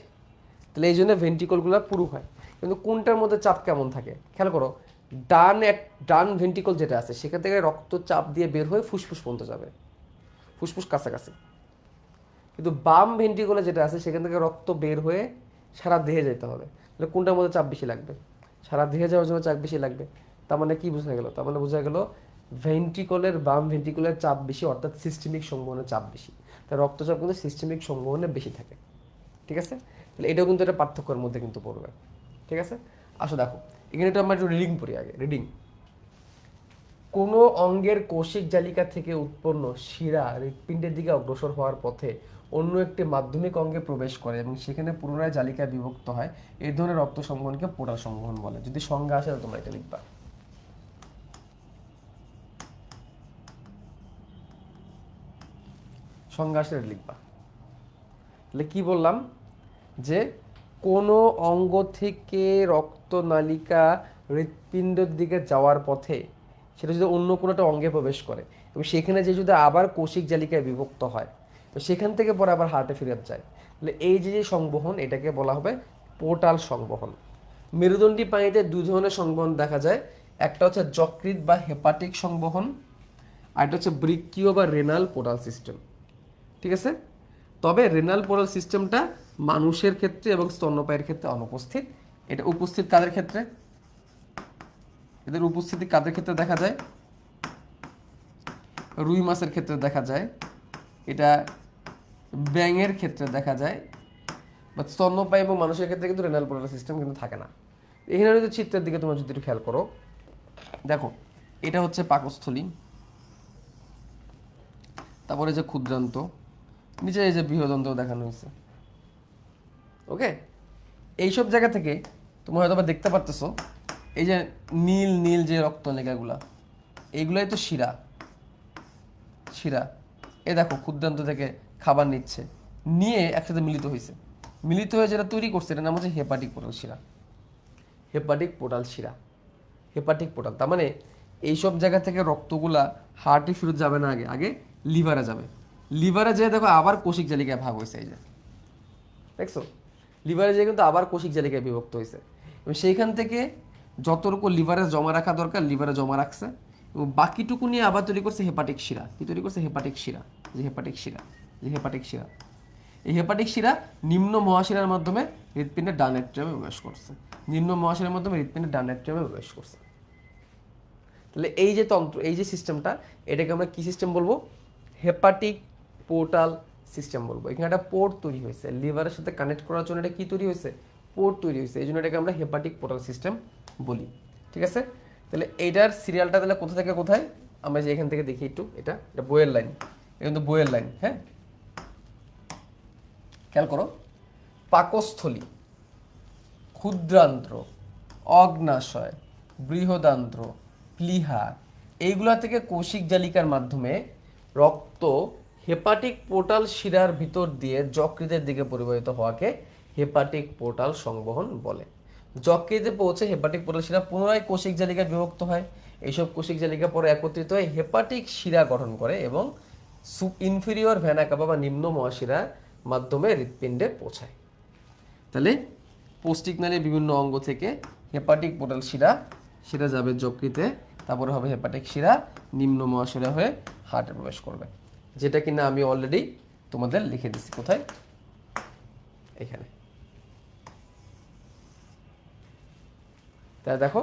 তাহলে এই জন্য ভেন্ট্রিকলগুলো পুরু হয়। কিন্তু কোনটার মধ্যে চাপ কেমন থাকে খেয়াল করো, ডান ভেন্ট্রিকল যেটা আছে সেখান থেকে রক্ত চাপ দিয়ে বের হয়ে ফুসফুস পর্যন্ত যাবে, ফুসফুস কাছাকাছি। কিন্তু বাম ভেন্ট্রিকলে যেটা আছে সেখান থেকে রক্ত বের হয়ে সারা দেহে যেতে হবে। তাহলে কোনটার মধ্যে চাপ বেশি লাগবে? সারা দেহে যাওয়ার জন্য চাপ বেশি লাগবে। তার মানে কি বোঝা গেল? তার মানে বোঝা গেল ভেন্ট্রিকলের বাম ভেন্ট্রিকলের চাপ বেশি, অর্থাৎ সিস্টেমিক সংবহনের চাপ বেশি। তাই রক্তচাপ কিন্তু সিস্টেমিক সংবহনে বেশি থাকে, ঠিক আছে। তাহলে এটাও কিন্তু একটা পার্থক্যের মধ্যে কিন্তু পড়বে, ঠিক আছে। আসো দেখো, এখানে তো আমরা একটু রিডিং পড়ি আগে। রিডিং: কোনো অঙ্গের কৌশিক জালিকা থেকে উৎপন্ন শিরা হৃৎপিণ্ডের দিকে অগ্রসর হওয়ার পথে অন্য একটি মাধ্যমিক অঙ্গে প্রবেশ করে এবং সেখানে পুনরায় জালিকায় বিভক্ত হয়, এই ধরনের রক্ত সংবহনকে পোর্টাল সংবহন বলে। যদি সংজ্ঞা আসে তাহলে তোমরা এটা লিখবা। সংজ্ঞা আসে এটা লিখবা। তাহলে কি বললাম? যে কোনো অঙ্গ থেকে রক্তনালিকা হৃৎপিণ্ডের দিকে যাওয়ার পথে সেটা যদি অন্য কোনো একটা অঙ্গে প্রবেশ করে এবং সেখানে যে যদি আবার কৌশিক জালিকায় বিভক্ত হয়, তো সেখান থেকে পরে আবার হার্টে ফেরত যায়, তাহলে এই যে যে সংবহন এটাকে বলা হবে পোর্টাল সংবহন। মেরুদণ্ডী প্রাণীতে দুই ধরনের সংবহন দেখা যায়। একটা হচ্ছে যকৃৎ বা হেপাটিক সংবহন, আর একটা হচ্ছে বৃক্কীয় বা রেনাল পোর্টাল সিস্টেম, ঠিক আছে। তবে রেনাল পোর্টাল সিস্টেমটা মানুষের ক্ষেত্রে এবং স্তন্যপায়ীর ক্ষেত্রে অনুপস্থিত। এটা উপস্থিত কাদের ক্ষেত্রে? এদের উপস্থিতি কাদের ক্ষেত্রে দেখা যায়? রুই মাছের ক্ষেত্রে দেখা যায়, এটা ব্যাঙের ক্ষেত্রে দেখা যায়, বাট স্তন্যপায়ী এবং মানুষের ক্ষেত্রে কিন্তু রেনাল পোর্টাল সিস্টেম কিন্তু থাকে না। এখানে যদি চিত্রের দিকে তোমরা যদি একটু খেয়াল করো, দেখো এটা হচ্ছে পাকস্থলী, তারপরে যে ক্ষুদ্রান্ত, নিচে এই যে বৃহদন্ত দেখানো হয়েছে, ওকে। এইসব জায়গা থেকে তোমরা হয়তো দেখতে পারতেছো এই যে নীল নীল যে রক্তনালিকাগুলা, এইগুলাই তো শিরা। শিরা এ দেখো ক্ষুদ্রান্ত থেকে খাবার নিচ্ছে, নিয়ে একসাথে মিলিত হয়েছে, মিলিত হয়ে যেটা তৈরি করছে এটার নাম হচ্ছে হেপাটিক পোর্টাল শিরা। হেপাটিক পোর্টাল শিরা, হেপাটিক পোর্টাল। তার মানে এইসব জায়গা থেকে রক্তগুলা হার্টে ফেরত যাবে না, আগে আগে লিভারে যাবে। লিভারে যেয়ে দেখো আবার কোষিক জালিকায় ভাগ হয়েছে, এই যে দেখছো, লিভারে যেয়ে কিন্তু আবার কোষিক জালিকায় বিভক্ত হয়েছে এবং সেইখান থেকে যতটুকু লিভারে জমা রাখা দরকার লিভারে জমা রাখছে এবং বাকিটুকু নিয়ে আবার তৈরি করছে হেপাটিক শিরা। কি তৈরি করছে? হেপাটিক শিরা। যে হেপাটিক শিরা, যে হেপাটিক শিরা, এই হেপাটিক শিরা নিম্ন মহাশিরার মাধ্যমে হৃৎপিণ্ডের ডান অ্যাট্রিয়ামে প্রবেশ করছে। নিম্ন মহাশিরার মাধ্যমে হৃৎপিণ্ডের ডান অ্যাট্রিয়ামে প্রবেশ করছে। তাহলে এই যে তন্ত্র, এই যে সিস্টেমটা, এটাকে আমরা কি সিস্টেম বলবো? হেপাটিক পোর্টাল সিস্টেম বলবো। এখানে একটা পোর্ট তৈরি হয়েছে লিভারের সাথে কানেক্ট করার জন্য। এটা কি তৈরি হয়েছে? পোর্ট তৈরি হয়েছে, এই জন্য এটাকে আমরা হেপাটিক পোর্টাল সিস্টেম বলি, ঠিক আছে। তাহলে এইটার সিরিয়ালটা তাহলে কোথা থেকে কোথায়? আমরা যে এখান থেকে দেখি একটু, এটা এটা বইয়ের লাইন, এটা কিন্তু বইয়ের লাইন, হ্যাঁ। খেয়াল করো, পাকস্থলী, ক্ষুদ্রান্ত্র, অগ্নাশয়, বৃহদান্ত্র, প্লীহা, এইগুলা থেকে কৌশিক জালিকার মাধ্যমে রক্ত হেপাটিক পোর্টাল শিরার ভিতর দিয়ে যকৃতের দিকে পরিবাহিত হওয়াকে হেপাটিক পোর্টাল সংবহন বলে। যকৃতে পৌঁছে হেপাটিক পোর্টাল শিরা পুনরায় কৌশিক জালিকায় বিভক্ত হয়। এইসব কৌশিক জালিকা পরে একত্রিত হয়ে হেপাটিক শিরা গঠন করে এবং ইনফিরিয়র ভেনা কাভা বা নিম্ন মহাশিরার মাধ্যমে হৃৎপিণ্ডে পৌঁছায়। তাহলে পৌষ্টিক নালীর বিভিন্ন অঙ্গ থেকে হেপাটিক পোর্টাল শিরা, সেটা যাবে যকৃতে, তারপরে হবে হেপাটিক শিরা নিম্ন মহাশিরা হয়ে হার্টে প্রবেশ করবে, যেটা কিনা আমি অলরেডি তোমাদের লিখে দিচ্ছি। কোথায়? এখানে। তাহলে দেখো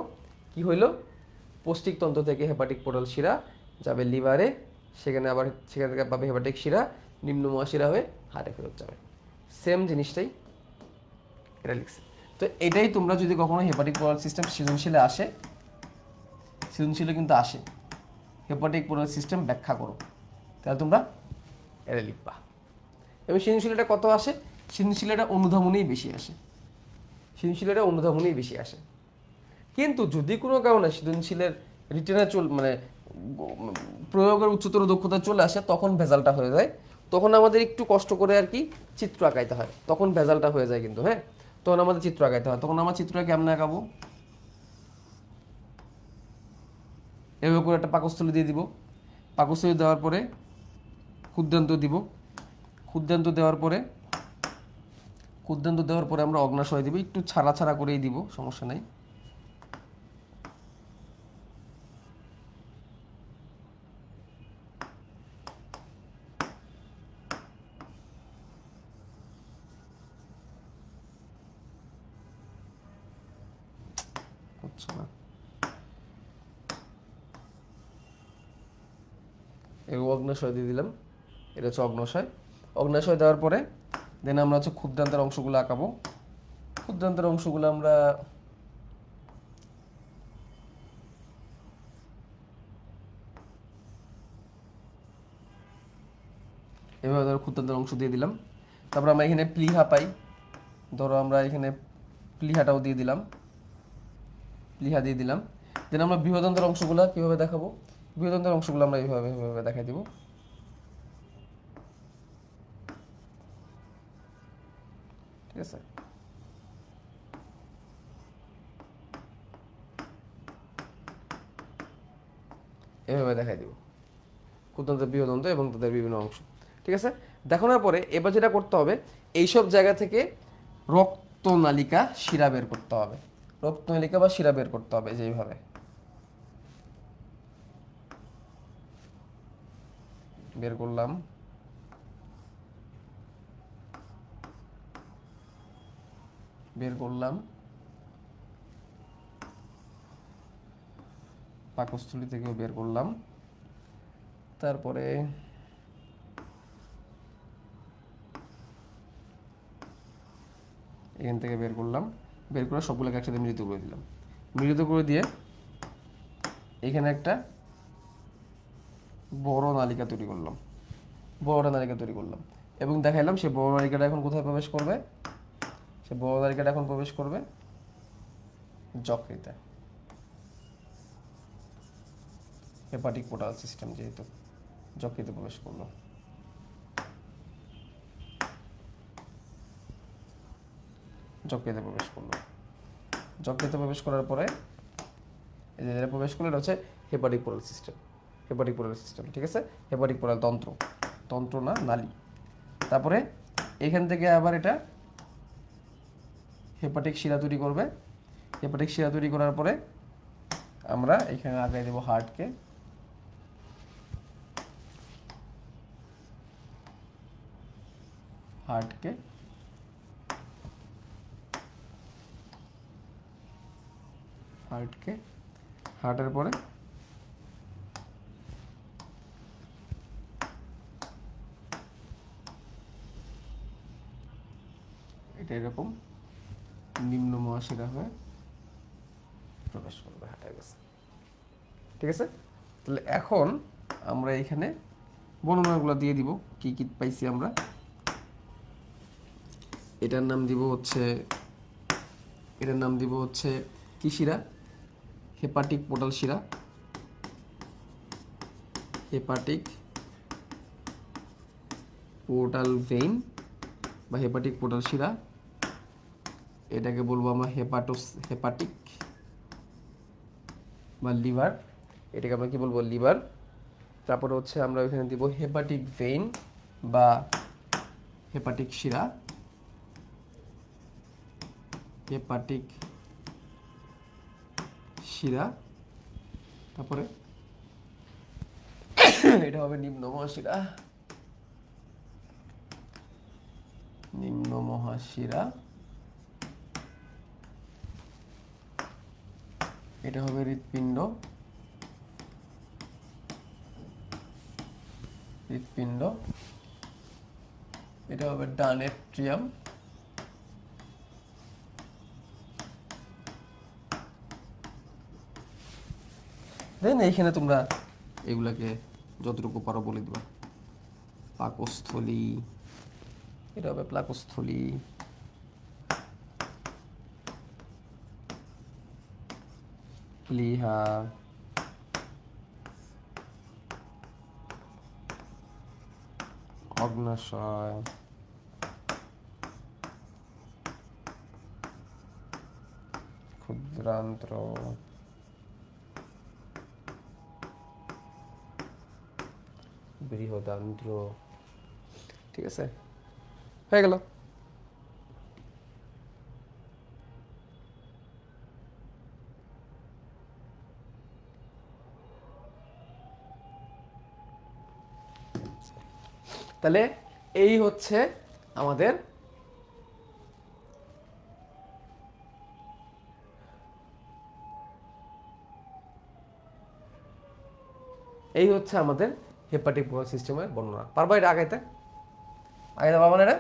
কি হইলো, পৌষ্টিক তন্ত্র থেকে হেপাটিক পোর্টাল শিরা যাবে লিভারে, সেখান থেকে পাবে হেপাটিক শিরা, নিম্ন মহাশিরা হয়ে হাড়ে ফেরত যাবে। সেম জিনিসটাই এটা লিখছে। তো এটাই তোমরা যদি কখনো হেপাটিক পোর্টাল সিস্টেম সৃজনশীলে আসে, সৃজনশীলে কিন্তু আসে হেপাটিক পোর্টাল সিস্টেম ব্যাখ্যা করো, তাহলে তোমরা এটা লিখবা। এবং সৃজনশীলটা কত আসে? সৃজনশীলটা অনুধাবনেই বেশি আসে, সৃজনশীলটা অনুধাবনেই বেশি আসে। কিন্তু যদি কোনো কারণে সৃজনশীলের রিটেনে মানে প্রয়োগের উচ্চতর দক্ষতা চলে আসে, তখন ভেজালটা হয়ে যায়। তখন আমাদের একটু কষ্ট করে আর কি চিত্র আঁকাইতে হয়, তখন ভেজালটা হয়ে যায় কিন্তু। হ্যাঁ, তখন আমাদের চিত্র আঁকাইতে হয়। তখন আমার চিত্রটা কেমন আঁকাবো? এভাবে করে একটা পাকস্থলী দিয়ে দিব, পাকস্থলী দেওয়ার পরে ক্ষুদ্রান্ত দিব, ক্ষুদ্রান্ত দেওয়ার পরে আমরা অগ্নাশয় দিব, একটু ছাড়া ছাড়া করেই দিব, সমস্যা নাই। আচ্ছা, এই অগ্নাশয় দিয়ে দিলাম, এটা হচ্ছে অগ্নাশয়। অগ্নাশয় দেওয়ার পরে দেন আমরা হচ্ছে ক্ষুদ্রান্তের অংশগুলো আঁকাবো। ক্ষুদ্রান্তের অংশগুলো আমরা এভাবে ধরো ক্ষুদ্রান্তের অংশ দিয়ে দিলাম। তারপর আমরা এখানে প্লিহা পাই, ধরো আমরা এখানে প্লিহাটাও দিয়ে দিলাম, প্লিহা দিয়ে দিলাম। দেন আমরা বৃহদান্তের অংশগুলো কীভাবে দেখাবো? বৃহদান্তের অংশগুলো আমরা এইভাবে এইভাবে দেখাই দিব। ঠিক আছে, এভাবে দেখাই দিব ক্ষুদ্রান্ত, বৃহদান্ত এবং তাদের বিভিন্ন অংশ। ঠিক আছে, দেখানোর পরে এবার যেটা করতে হবে, এইসব জায়গা থেকে রক্তনালিকা শিরা বের করতে হবে, রক্তনালিকা বা শিরা বের করতে হবে যেইভাবে। বের করলাম, বের করলাম, পাকস্থলী থেকেও বের করলাম, তারপরে এখান থেকে বের করলাম, বের করে সবগুলোকে একসাথে মিলিত করে দিলাম। মিলিত করে দিয়ে এখানে একটা বড় নালিকা তৈরি করলাম, বড় নালিকা তৈরি করলাম এবং দেখাইলাম সে বড় নালিকাটা এখন কোথায় প্রবেশ করবে? সে বড় নালিকাটা এখন প্রবেশ করবে যকৃতে, হেপাটিক পোর্টাল সিস্টেম যেহেতু যকৃতে প্রবেশ করলো। যকৃতে প্রবেশ করলো, যকৃতে প্রবেশ করার পরে এই যে প্রবেশ করলো, এটা হচ্ছে hepatic portal system, hepatic portal system. ঠিক আছে, হেপাটিক পোর্টাল তন্ত্র, তন্ত্র না নালী। তারপরে এখান থেকে আবার এটা হেপাটিক শিরা তৈরি করবে। হেপাটিক শিরা তৈরি করার পরে আমরা এখানে আগাই দেব হার্টকে, হার্টকে হার্টকে হার্টের পরে এটা এরকম নিম্ন মহাশিরা হয়ে প্রবেশ করবে হার্টের কাছে। ঠিক আছে, তাহলে এখন আমরা এখানে বর্ণনাগুলো দিয়ে দিব, কি কি পাইছি আমরা। এটার নাম দিব হচ্ছে, এটার নাম দিব হচ্ছে কি শিরা? হেপাটিক পোর্টাল শিরা, হেপাটিক পোর্টাল ভেইন বা হেপাটিক পোর্টাল শিরা। এটাকে বলবো আমরা হেপাটিক বা লিভার, এটাকে আমরা কি বলবো? লিভার। তারপরে হচ্ছে আমরা এখানে দিব হেপাটিক ভেইন বা হেপাটিক শিরা, হেপাটিক শিরা। তারপরে এটা হবে নিম্ন মহাশিরা, নিম্ন মহাশিরা। এটা হবে হৃৎপিণ্ড, হৃৎপিণ্ড। এটা হবে ডান এট্রিয়াম, দেন এইখানে তোমরা এগুলাকে যতটুকু পারো বলে দিবা। পাকস্থলী, এটা হবে প্লাকস্থলী, প্লীহা, অগ্নাশয়, ক্ষুদ্রান্ত্র, বৃহদান্ত্র। ঠিক আছে, হয়ে গেল। তাহলে এই হচ্ছে আমাদের হেপাটিক সিস্টেমের বর্ণনা। পারবা এটা আগাইতে? আগাইতে পারবা না? এটা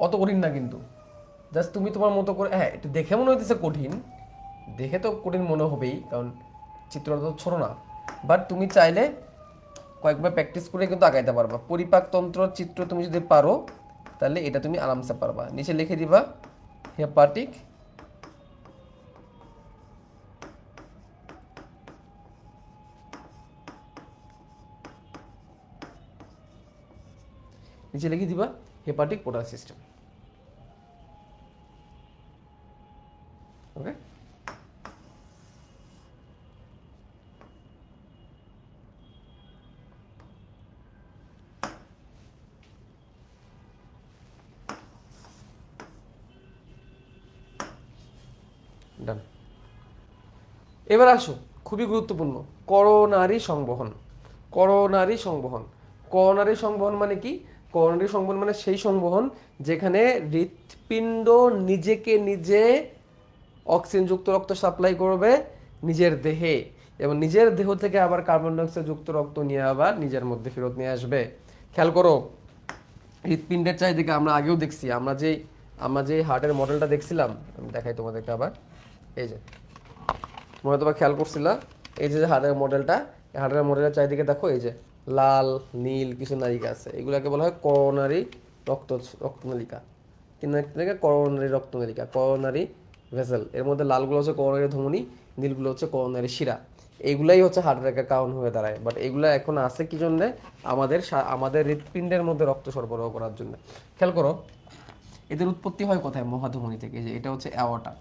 অত কঠিন না কিন্তু, জাস্ট তুমি তোমার মতো করে, হ্যাঁ একটু দেখে মনে হইতেছে কঠিন, দেখে তো কঠিন মনে হবেই, কারণ চিত্রটা তো ছোট না, বাট তুমি চাইলে কয়েকবার প্র্যাকটিস করে কিন্তু আগাইতে পারবা। পরিপাকতন্ত্র চিত্র তুমি যদি পারো তাহলে এটা তুমি আরামসে পারবা। নিচে লিখে দিবা হেপাটিক নিচে লিখে দিবা হেপাটিক পোর্টাল সিস্টেম। ওকে, ডান। এবার আসো, খুবই গুরুত্বপূর্ণ, করোনারি সংবহন। করোনারি সংবহন, করোনারি সংবহন মানে কি? করোনারি সংবহন মানে সেই সংবহন যেখানে হৃৎপিণ্ড নিজেকে নিজে অক্সিজেনযুক্ত রক্ত সাপ্লাই করবে নিজের দেহে, এবং নিজের দেহ থেকে আবার কার্বন ডাইঅক্সাইড যুক্ত রক্ত নিয়ে আবার নিজের মধ্যে ফেরত নিয়ে আসবে। খেয়াল করো, হৃৎপিণ্ডের চারিদিকে আমরা আগেও দেখছি, আমরা যে হার্টের মডেলটা দেখছিলাম, আমি দেখাই তোমাদেরকে আবার। এই যে তোমরা তো খেয়াল করছিলা, এই যে হার্টের মডেলটা, হার্টের মডেলের চারিদিকে দেখো এই যে লাল নীল কিছু নালিকা আছে, এগুলাকে বলা হয় করোনারি রক্তনালিকা। তিন থেকে করোনারি রক্তনালিকা, করোনারি ভেসেল। এর মধ্যে লালগুলো হচ্ছে করোনারি ধমনী, নীলগুলো হচ্ছে করোনারি শিরা। এইগুলাই হচ্ছে হার্ট অ্যাটাকের কারণ হয়ে দাঁড়ায়। বাট এগুলো এখন আছে কি জন্যে? আমাদের হৃৎপিণ্ডের মধ্যে রক্ত সরবরাহ করার জন্য। খেয়াল করো, এদের উৎপত্তি হয় কোথায়? মহাধমনী থেকে। যে এটা হচ্ছে অ্যাওর্টা,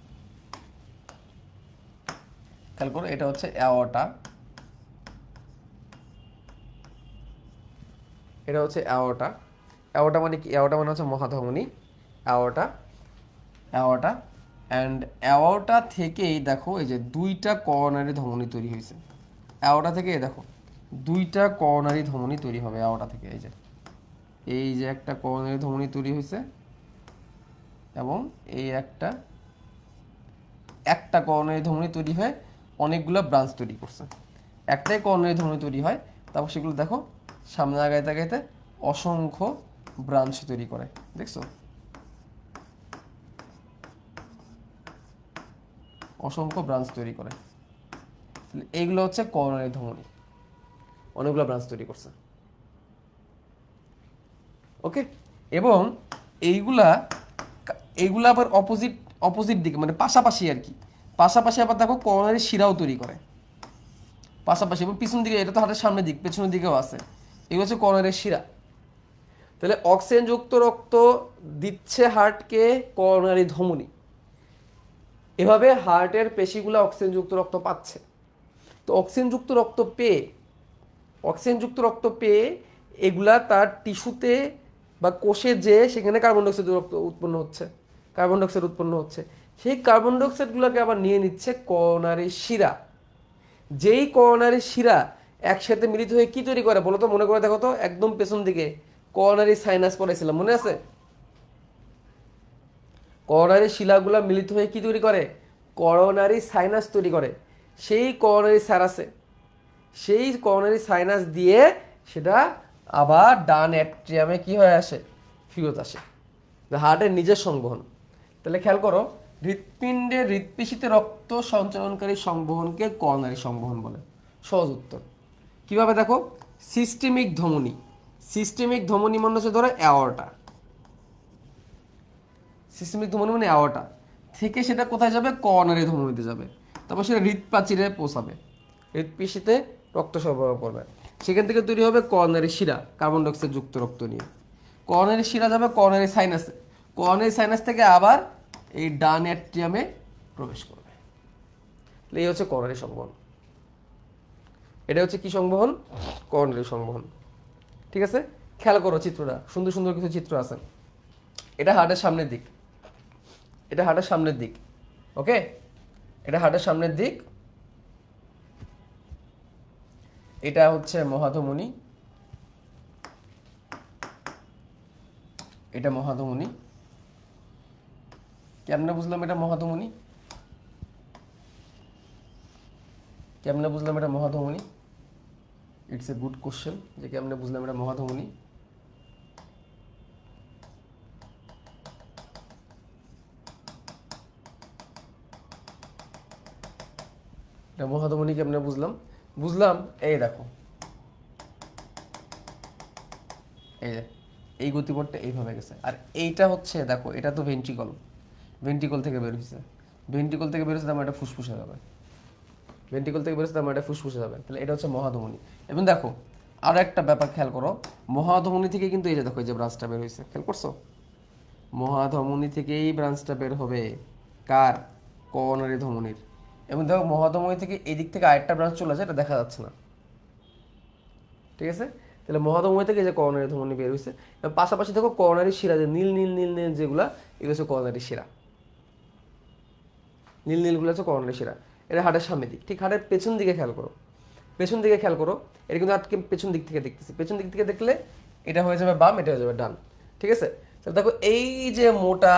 খেয়াল করো এটা হচ্ছে অ্যাওর্টা, এটা হচ্ছে অ্যাওর্টা। অ্যাওর্টা মানে কি? অ্যাওর্টা মানে হচ্ছে মহাধমনী, অ্যাওর্টা, অ্যাওর্টা। অ্যান্ড অ্যাওর্টা থেকেই দেখো এই যে দুইটা করোনারি ধমনী তৈরি হয়েছে। অ্যাওর্টা থেকে দেখো দুইটা করোনারি ধমনী তৈরি হবে অ্যাওর্টা থেকে। এই যে একটা করোনারি ধমনী তৈরি হয়েছে, এবং এই একটা করোনারি ধমনী তৈরি হয়, অনেকগুলো ব্রাঞ্চ তৈরি করছে। একটাই করোনারি ধমনী তৈরি হয়, তারপর সেগুলো দেখো সামনে আগাইতে আগাইতে অসংখ্য ব্রাঞ্চ তৈরি করে, দেখছো? অসংখ্য ব্রাঞ্চ তৈরি করে। এইগুলো হচ্ছে করোনারি ধমনী, অনেকগুলো ব্রাঞ্চ তৈরি করছে। ওকে, এবং এইগুলা আবার অপোজিট দিকে, মানে পাশাপাশি আর কি, পাশাপাশি আবার দেখো করোনারি শিরাও তৈরি করে পাশাপাশি, এবং পিছন দিকে, এটা তো হাতের সামনের দিক, পেছনের দিকেও আছে। এগুলো হচ্ছে করোনারি শিরা। তাহলে অক্সিজেনযুক্ত রক্ত দিচ্ছে হার্টকে করোনারি ধমনী, এভাবে হার্টের পেশিগুলো অক্সিজেনযুক্ত রক্ত পাচ্ছে। তো অক্সিজেনযুক্ত রক্ত পেয়ে এগুলা তার টিস্যুতে বা কোষে যে সেখানে কার্বন ডাইঅক্সাইড উৎপন্ন হচ্ছে, সেই কার্বন ডাইঅক্সাইডগুলোকে আবার নিয়ে নিচ্ছে করোনারি শিরা। যেই করোনারি শিরা একসাথে মিলিত হয়ে কি তৈরি করে বলো তো? মনে করে দেখো তো, একদম পেছন দিকে করোনারি সাইনাস পড়াইছিলাম, মনে আছে? করোনারি শিলাগুলা মিলিত হয়ে কি তৈরি করে? করোনারি সাইনাস তৈরি করে। সেই করোনারি সাইনাসে, সেই করোনারি সাইনাস দিয়ে সেটা আবার ডান অ্যাট্রিয়ামে কি হয়ে আসে, ফিরত আসে, হার্টের নিজের সংবহন। তাহলে খেয়াল করো, হৃৎপিণ্ডের হৃৎপেশিতে রক্ত সঞ্চালনকারী সংবহনকে করোনারি সংবহন বলে। সহজ উত্তর। কিভাবে দেখো, সিস্টেমিক ধমনী, সিস্টেমিক ধমনী মানে হচ্ছে ধরো অ্যাওর্টা, সিস্টেমিক ধমনী মানে অ্যাওর্টা থেকে সেটা কোথায় যাবে, করোনারি ধমনীতে যাবে, তারপর সেটা হৃৎপ্রাচীরে পৌঁছাবে, হৃৎপেশিতে রক্ত সরবরাহ করবে, সেখান থেকে তৈরি হবে করোনারি শিরা, কার্বন ডাইঅক্সাইড যুক্ত রক্ত নিয়ে। করোনারি শিরা যাবে করোনারি সাইনাসে, করোনারি সাইনাস থেকে আবার এই ডান অ্যাট্রিয়ামে প্রবেশ করবে। এই হচ্ছে করোনারি সংবহন। এটা হচ্ছে কি সংবহন, করোনারি সংবহন। ঠিক আছে, খেয়াল করো চিত্রটা, সুন্দর সুন্দর কিছু চিত্র আছে। এটা হার্টের সামনের দিক, এটা হার্টের সামনের দিক, ওকে, এটা হার্টের সামনের দিক, এটা হচ্ছে মহাধমনী, এটা মহাধমনী। কেমনে বুঝলাম এটা মহাধমনী, কেমনে বুঝলাম এটা মহাধমনী? ইটস এ গুড কোশ্চেন, যে কেমনে বুঝলাম এটা মহাধমনী। এটা মহাধমনী কেমনে বুঝলাম, বুঝলাম এই দেখো, এই যে এই গতিপথটা এইভাবে গেছে, আর এইটা হচ্ছে দেখো, এটা তো ভেন্ট্রিকল, ভেন্ট্রিকল থেকে বের হয়েছে, ভেন্ট্রিকল থেকে বের হচ্ছে, তার মানে এটা ফুসফুসে যাবে, ভেন্ট্রিকল থেকে বের হচ্ছে, তার মানে এটা ফুসফুসে যাবে। তাহলে এটা হচ্ছে মহাধমনী। এবং দেখো আরো একটা ব্যাপার খেয়াল করো, মহাধমনী থেকে কিন্তু এই যে দেখো, এই যে ব্রাঞ্চটা বের হয়েছে, খেয়াল করছো, মহাধমনী থেকেই ব্রাঞ্চটা বের হবে, কার, করোনারি ধমনীর। এবং দেখো মহাধমনী থেকে এই দিক থেকে আরেকটা ব্রাঞ্চ চলে যায়, এটা দেখা যাচ্ছে না, ঠিক আছে। তাহলে মহাধমনী থেকে যে করোনারি ধমনী বের হয়েছে, এবং পাশাপাশি দেখো করোনারি শিরা, যে নীল নীল নীল নীল যেগুলা, এগুলো হচ্ছে করোনারি শিরা, নীল নীলগুলো হচ্ছে করোনারি শিরা। এটা হার্টের সামনের দিক। ঠিক হার্টের পেছন দিকে খেয়াল করো, পেছন দিকে খেয়াল করো, এটা কিন্তু হার্টকে পেছন দিক থেকে দেখতেছি, পেছন দিক থেকে দেখলে এটা হয়ে যাবে বাম, এটা হয়ে যাবে ডান, ঠিক আছে। তাহলে দেখো এই যে মোটা,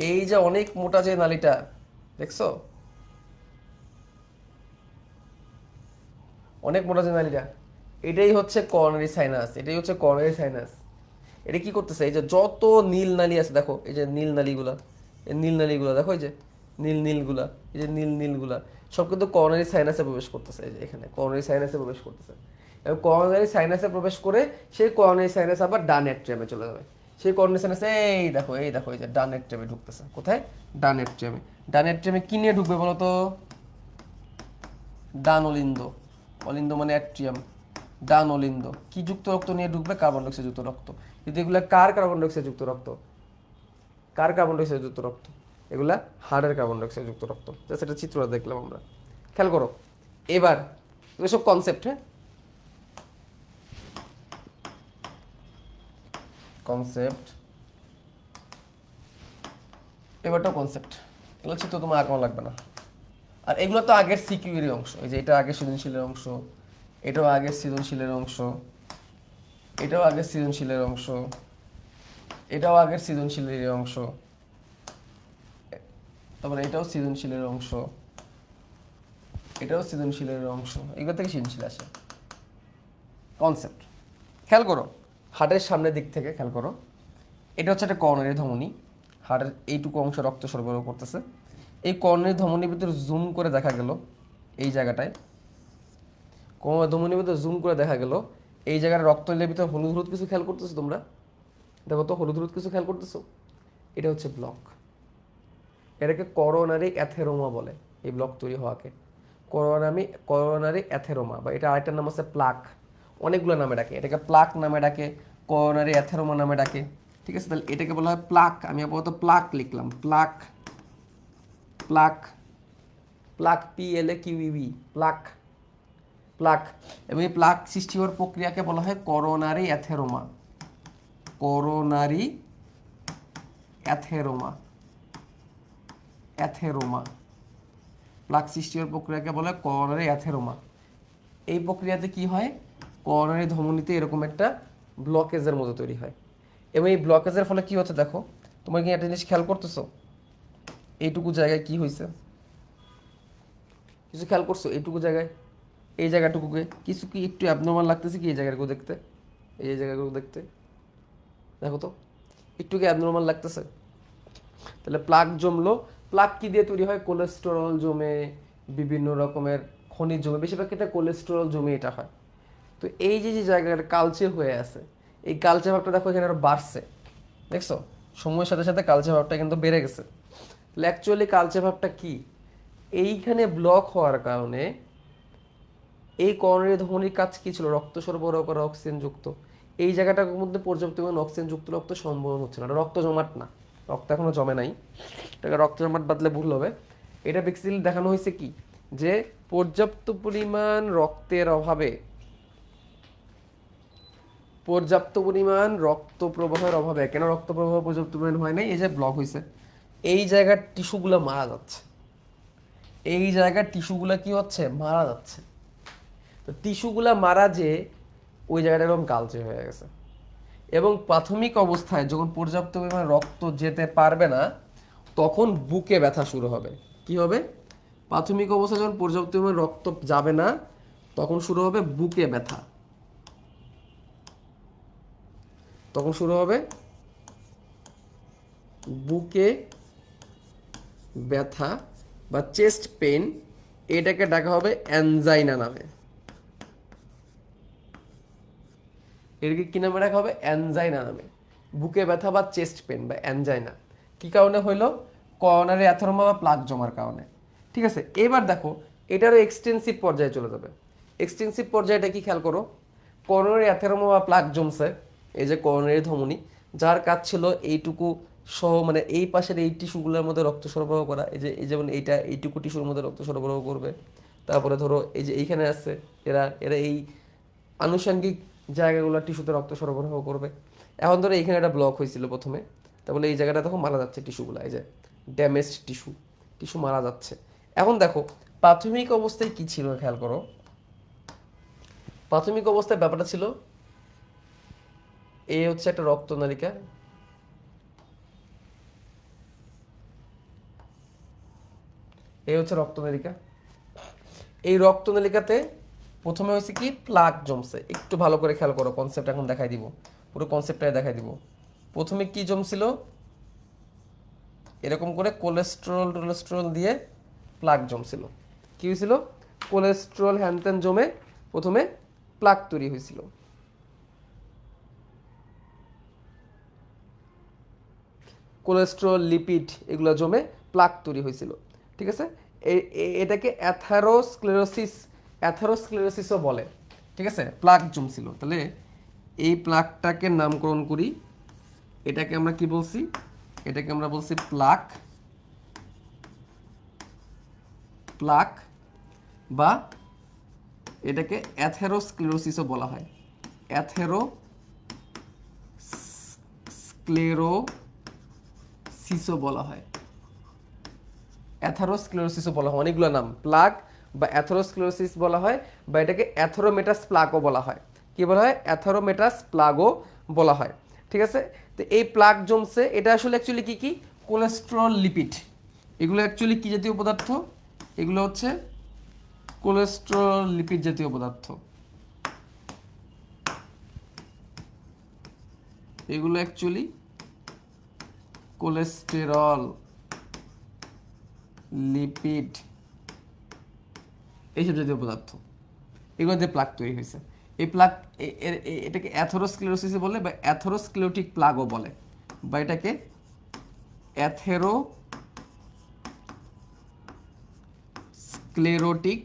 এই যে অনেক মোটা যে নালীটা দেখছো, অনেক মোটা যে নালীটা, এটাই হচ্ছে করোনারি সাইনাস, এটাই হচ্ছে করোনারি সাইনাস। এটা কি করতেছে, এই যে যত নীল নালী আছে দেখো, এই যে নীল নালীগুলা, এই নীল নালীগুলা দেখো, এই যে নীল নীলগুলা, এই যে নীল নীলগুলা সব কিন্তু করোনারি সাইনাসে প্রবেশ করতেছে, এই যে এখানে করোনারি সাইনাসে প্রবেশ করতেছে। এবং করোনারি সাইনাসে প্রবেশ করে সেই করোনারি সাইনাস আবার ডান অ্যাট্রিয়ামে চলে যাবে, সেই করোনারি সাইনাস এই দেখো, এই দেখো, এই যে ডান অ্যাট্রিয়ামে ঢুকতেছে, কোথায়, ডান অ্যাট্রিয়ামে। ডান অ্যাট্রিয়ামে কি নিয়ে ঢুকবে বলো তো, ডান অলিন্দ, অলিন্দ মানে অ্যাট্রিয়াম, ডান অলিন্দ কি যুক্ত রক্ত নিয়ে ঢুকবে, কার্বন ডাইঅক্সাইড যুক্ত রক্ত। কিন্তু এগুলা কার কার্বন ডাইঅক্সাইড যুক্ত রক্ত, কার কার্বন ডাইঅক্সাইড যুক্ত রক্ত, এগুলা হার্টের কার্বন ডাইঅক্সাইড যুক্ত রক্ত। জাস্ট এটা চিত্রটা দেখলাম আমরা, খেয়াল করো। এবার এগুলো সব কনসেপ্ট, হ্যাঁ, কনসেপ্ট, এবারটাও কনসেপ্ট, এগুলো চিত্র তোমার আঁকানো লাগবে না। আর এগুলো তো আগের সিকিউরি অংশ, এই যে এটা আগের সৃজনশীলের অংশ, এটাও আগের সৃজনশীলের অংশ, এটাও আগের সৃজনশীলের অংশ, এটাও আগের সৃজনশীলের অংশ, তারপরে এটাও সৃজনশীলের অংশ, এটাও সৃজনশীলের অংশ, এগুলো থেকে সৃজনশীল আসে। কনসেপ্ট খেয়াল করো, হার্টের সামনের দিক থেকে খেয়াল করো, এটা হচ্ছে একটা করোনারি ধমনী, হার্টের এইটুকু অংশ রক্ত সরবরাহ করতেছে। এই করোনারি ধমনীর ভিতরে জুম করে দেখা গেল, এই জায়গাটায় করোনারি ধমনীর ভিতরে জুম করে দেখা গেল, এই জায়গাটা রক্তনালীর ভিতরে হলুদ হলুদ কিছু খেয়াল করতেছো তোমরা, দেখো তো হলুদ হলুদ কিছু খেয়াল করতেছো, এটা হচ্ছে ব্লক, এটাকে করোনারি অ্যাথেরোমা বলে, এই ব্লক তৈরি হওয়াকে করোনারি অ্যাথেরোমা, বা এটা আরেকটার নাম হচ্ছে প্লাক, অনেকগুলো নামে ডাকে, এটাকে প্লাক নামে ডাকে, করোনারি অ্যাথেরোমা নামে ডাকে, ঠিক আছে। তাহলে এটাকে বলা হয় প্লাক, আমি আপাতত প্লাক লিখলাম, plaque, plaque, plaque, PLAQEB, plaque, plaque. এবং এই প্লাক সৃষ্টি হওয়ার প্রক্রিয়াকে বলা হয় coronary atheroma, coronary atheroma, atheroma, plaque সৃষ্টি হওয়ার প্রক্রিয়াকে বলা হয় করোনারি অ্যাথেরোমা। এই প্রক্রিয়াতে কি হয়, করোনারি ধমনীতে এরকম একটা ব্লকেজের মতো তৈরি হয়, এবং এই ব্লকেজের ফলে কি হচ্ছে দেখো, তোমার কি একটা জিনিস খেয়াল করতেছো, এইটুকু জায়গায় কি হয়েছে, কিছু খেয়াল করছো এইটুকু জায়গায়, এই জায়গাটুকুকে কিছু কি একটু অ্যাবনর্মাল লাগতেছে কি এই জায়গাটুকু দেখতে, এই জায়গাগুলো দেখতে দেখো তো একটু কি অ্যাবনর্মাল লাগতেছে? তাহলে প্লাক জমলো। প্লাক কি দিয়ে তৈরি হয়? কোলেস্টেরল জমে, বিভিন্ন রকমের খনিজ জমে, বেশিরভাগ ক্ষেত্রে কোলেস্টেরল জমে এটা হয়। তো এই যে যে জায়গাটা কালচে হয়ে আছে, এই কালচে ভাবটা দেখো এখানে আরো বাড়ছে, দেখছো সময়ের সাথে সাথে কালচে ভাবটা কিন্তু বেড়ে গেছে। তাহলে অ্যাকচুয়ালি কালচে ভাবটা কি? এইখানে ব্লক হওয়ার কারণে এই করোনারি ধমনির কাজ কি ছিল? রক্ত সরবরাহ করা, অক্সিজেন যুক্ত। এই জায়গাটার মধ্যে পর্যাপ্ত পরিমাণ অক্সিজেন যুক্ত রক্ত সম্ভব হচ্ছে না, এটা রক্ত জমাট না, রক্ত এখনো জমে নাই, এটাকে রক্ত জমাট বাদলে ভুল হবে। এটা বেসিক্যালি দেখানো হয়েছে কি, যে পর্যাপ্ত পরিমাণ রক্তের অভাবে, পর্যাপ্ত পরিমাণ রক্ত প্রবাহের অভাবে, কেন রক্ত প্রবাহ পর্যাপ্ত পরিমাণ হয় নাই? এই যে ব্লক হয়েছে, এই জায়গার টিস্যুগুলো মারা যাচ্ছে, এই জায়গার টিস্যুগুলো কি হচ্ছে? মারা যাচ্ছে। তো টিস্যুগুলা মারা যে ওই জায়গাটা এরকম কালচে হয়ে গেছে। এবং প্রাথমিক অবস্থায় যখন পর্যাপ্ত পরিমাণ রক্ত যেতে পারবে না, তখন বুকে ব্যথা শুরু হবে। কি হবে? প্রাথমিক অবস্থায় যখন পর্যাপ্ত পরিমাণ রক্ত যাবে না, তখন শুরু হবে বুকে ব্যথা, তখন শুরু হবে বুকে ব্যথা বা চেস্ট পেইন। এটাকে ডাকা হবে অ্যানজাইনা নামে। এটাকে কি নামে রাখা হবে? অ্যানজাইনা নামে। বুকে ব্যথা বা চেস্ট পেন বা অ্যানজাইনা কি কারণে হইলো? করোনারি অ্যাথেরোমা বা প্লাক জমার কারণে। ঠিক আছে, এবার দেখো এটারও এক্সটেন্সিভ পর্যায়ে চলে যাবে। এক্সটেন্সিভ পর্যায়েটা কি খেয়াল করো? করোনারি অ্যাথেরোমা বা প্লাক জমছে, এই যে করোনারি ধমনী, যার কাজ ছিল এইটুকু সহ, মানে এই পাশের এই টিস্যুগুলোর মধ্যে রক্ত সরবরাহ করা, এই যে এই যেমন এইটা এইটুকু টিস্যুর মধ্যে রক্ত সরবরাহ করবে। তারপরে ধরো এই যে এইখানে আছে, এরা এরা এই আনুষঙ্গিক জায়গাগুলো টিস্যুতে রক্ত সরবরাহ করবে। এখন ধরো এইখানে একটা ব্লক হয়েছিল প্রথমে, তাহলে এই জায়গাটা তখন মারা যাচ্ছে টিস্যুগুলো, এই যে ড্যামেজড টিস্যু, টিস্যু মারা যাচ্ছে। এখন দেখো প্রাথমিক অবস্থায় কি ছিল খেয়াল করো। প্রাথমিক অবস্থায় ব্যাপারটা ছিল, এ হচ্ছে একটা রক্তনালিকা, এই হচ্ছে রক্তনালিকা। এই রক্তনালিকাতে প্রথমে হয়েছে কি, প্লাক জমছে। একটু ভালো করে খেয়াল করো, কনসেপ্ট এখন দেখাই দিব, পুরো কনসেপ্টটাই দেখাই দিব। প্রথমে কি জমছিল? এরকম করে কোলেস্টেরল টোলেস্টেরল দিয়ে প্লাক জমছিল। কি হয়েছিল? কোলেস্টেরল হ্যানত্যান জমে প্রথমে প্লাক তৈরি হয়েছিল। কোলেস্টেরল, লিপিড এগুলো জমে প্লাক তৈরি হয়েছিল। ঠিক আছে, এটাকে অ্যাথারোস্ক্লেরোসিস, অ্যাথারোস্ক্লেরোসিসও বলে। ঠিক আছে, প্লাক জমছিল। তাহলে এই প্লাকটাকে নামকরণ করি, এটাকে আমরা কি বলছি? এটাকে আমরা বলছি প্লাক, প্লাক বা এটাকে অ্যাথেরোস্ক্লেরোসিসও বলা হয়। অ্যাথেরোস্ক্লেরোসিসও বলা হয়, অ্যাথেরোস্ক্লেরোসিসও বলা হয়, অনেকগুলো নাম। প্লাক বা অ্যাথেরোস্ক্লেরোসিস বলা হয়, বা এটাকে অ্যাথেরোমেটাস প্লাগও বলা হয়। কি বলা হয়? অ্যাথেরোমেটাস প্লাগও বলা হয়। ঠিক আছে, তো এই প্লাক জমছে, এটা আসলে অ্যাকচুয়ালি কি কি? কোলেস্টেরল, লিপিড, এগুলো অ্যাকচুয়ালি কি জাতীয় পদার্থ? এগুলো হচ্ছে কোলেস্টেরল, লিপিড জাতীয় পদার্থ। এগুলো অ্যাকচুয়ালি কোলেস্টেরল, লিপিড এইসব জাতীয় পদার্থ, এগুলো দিয়ে প্লাক তৈরি হয়েছে। এই প্লাক, এটাকে অ্যাথেরোস্ক্লেরোসিস বলে বা অ্যাথেরোস্ক্লেরোটিক প্লাগও বলে, বা এটাকে অ্যাথেরোস্ক্লেরোটিক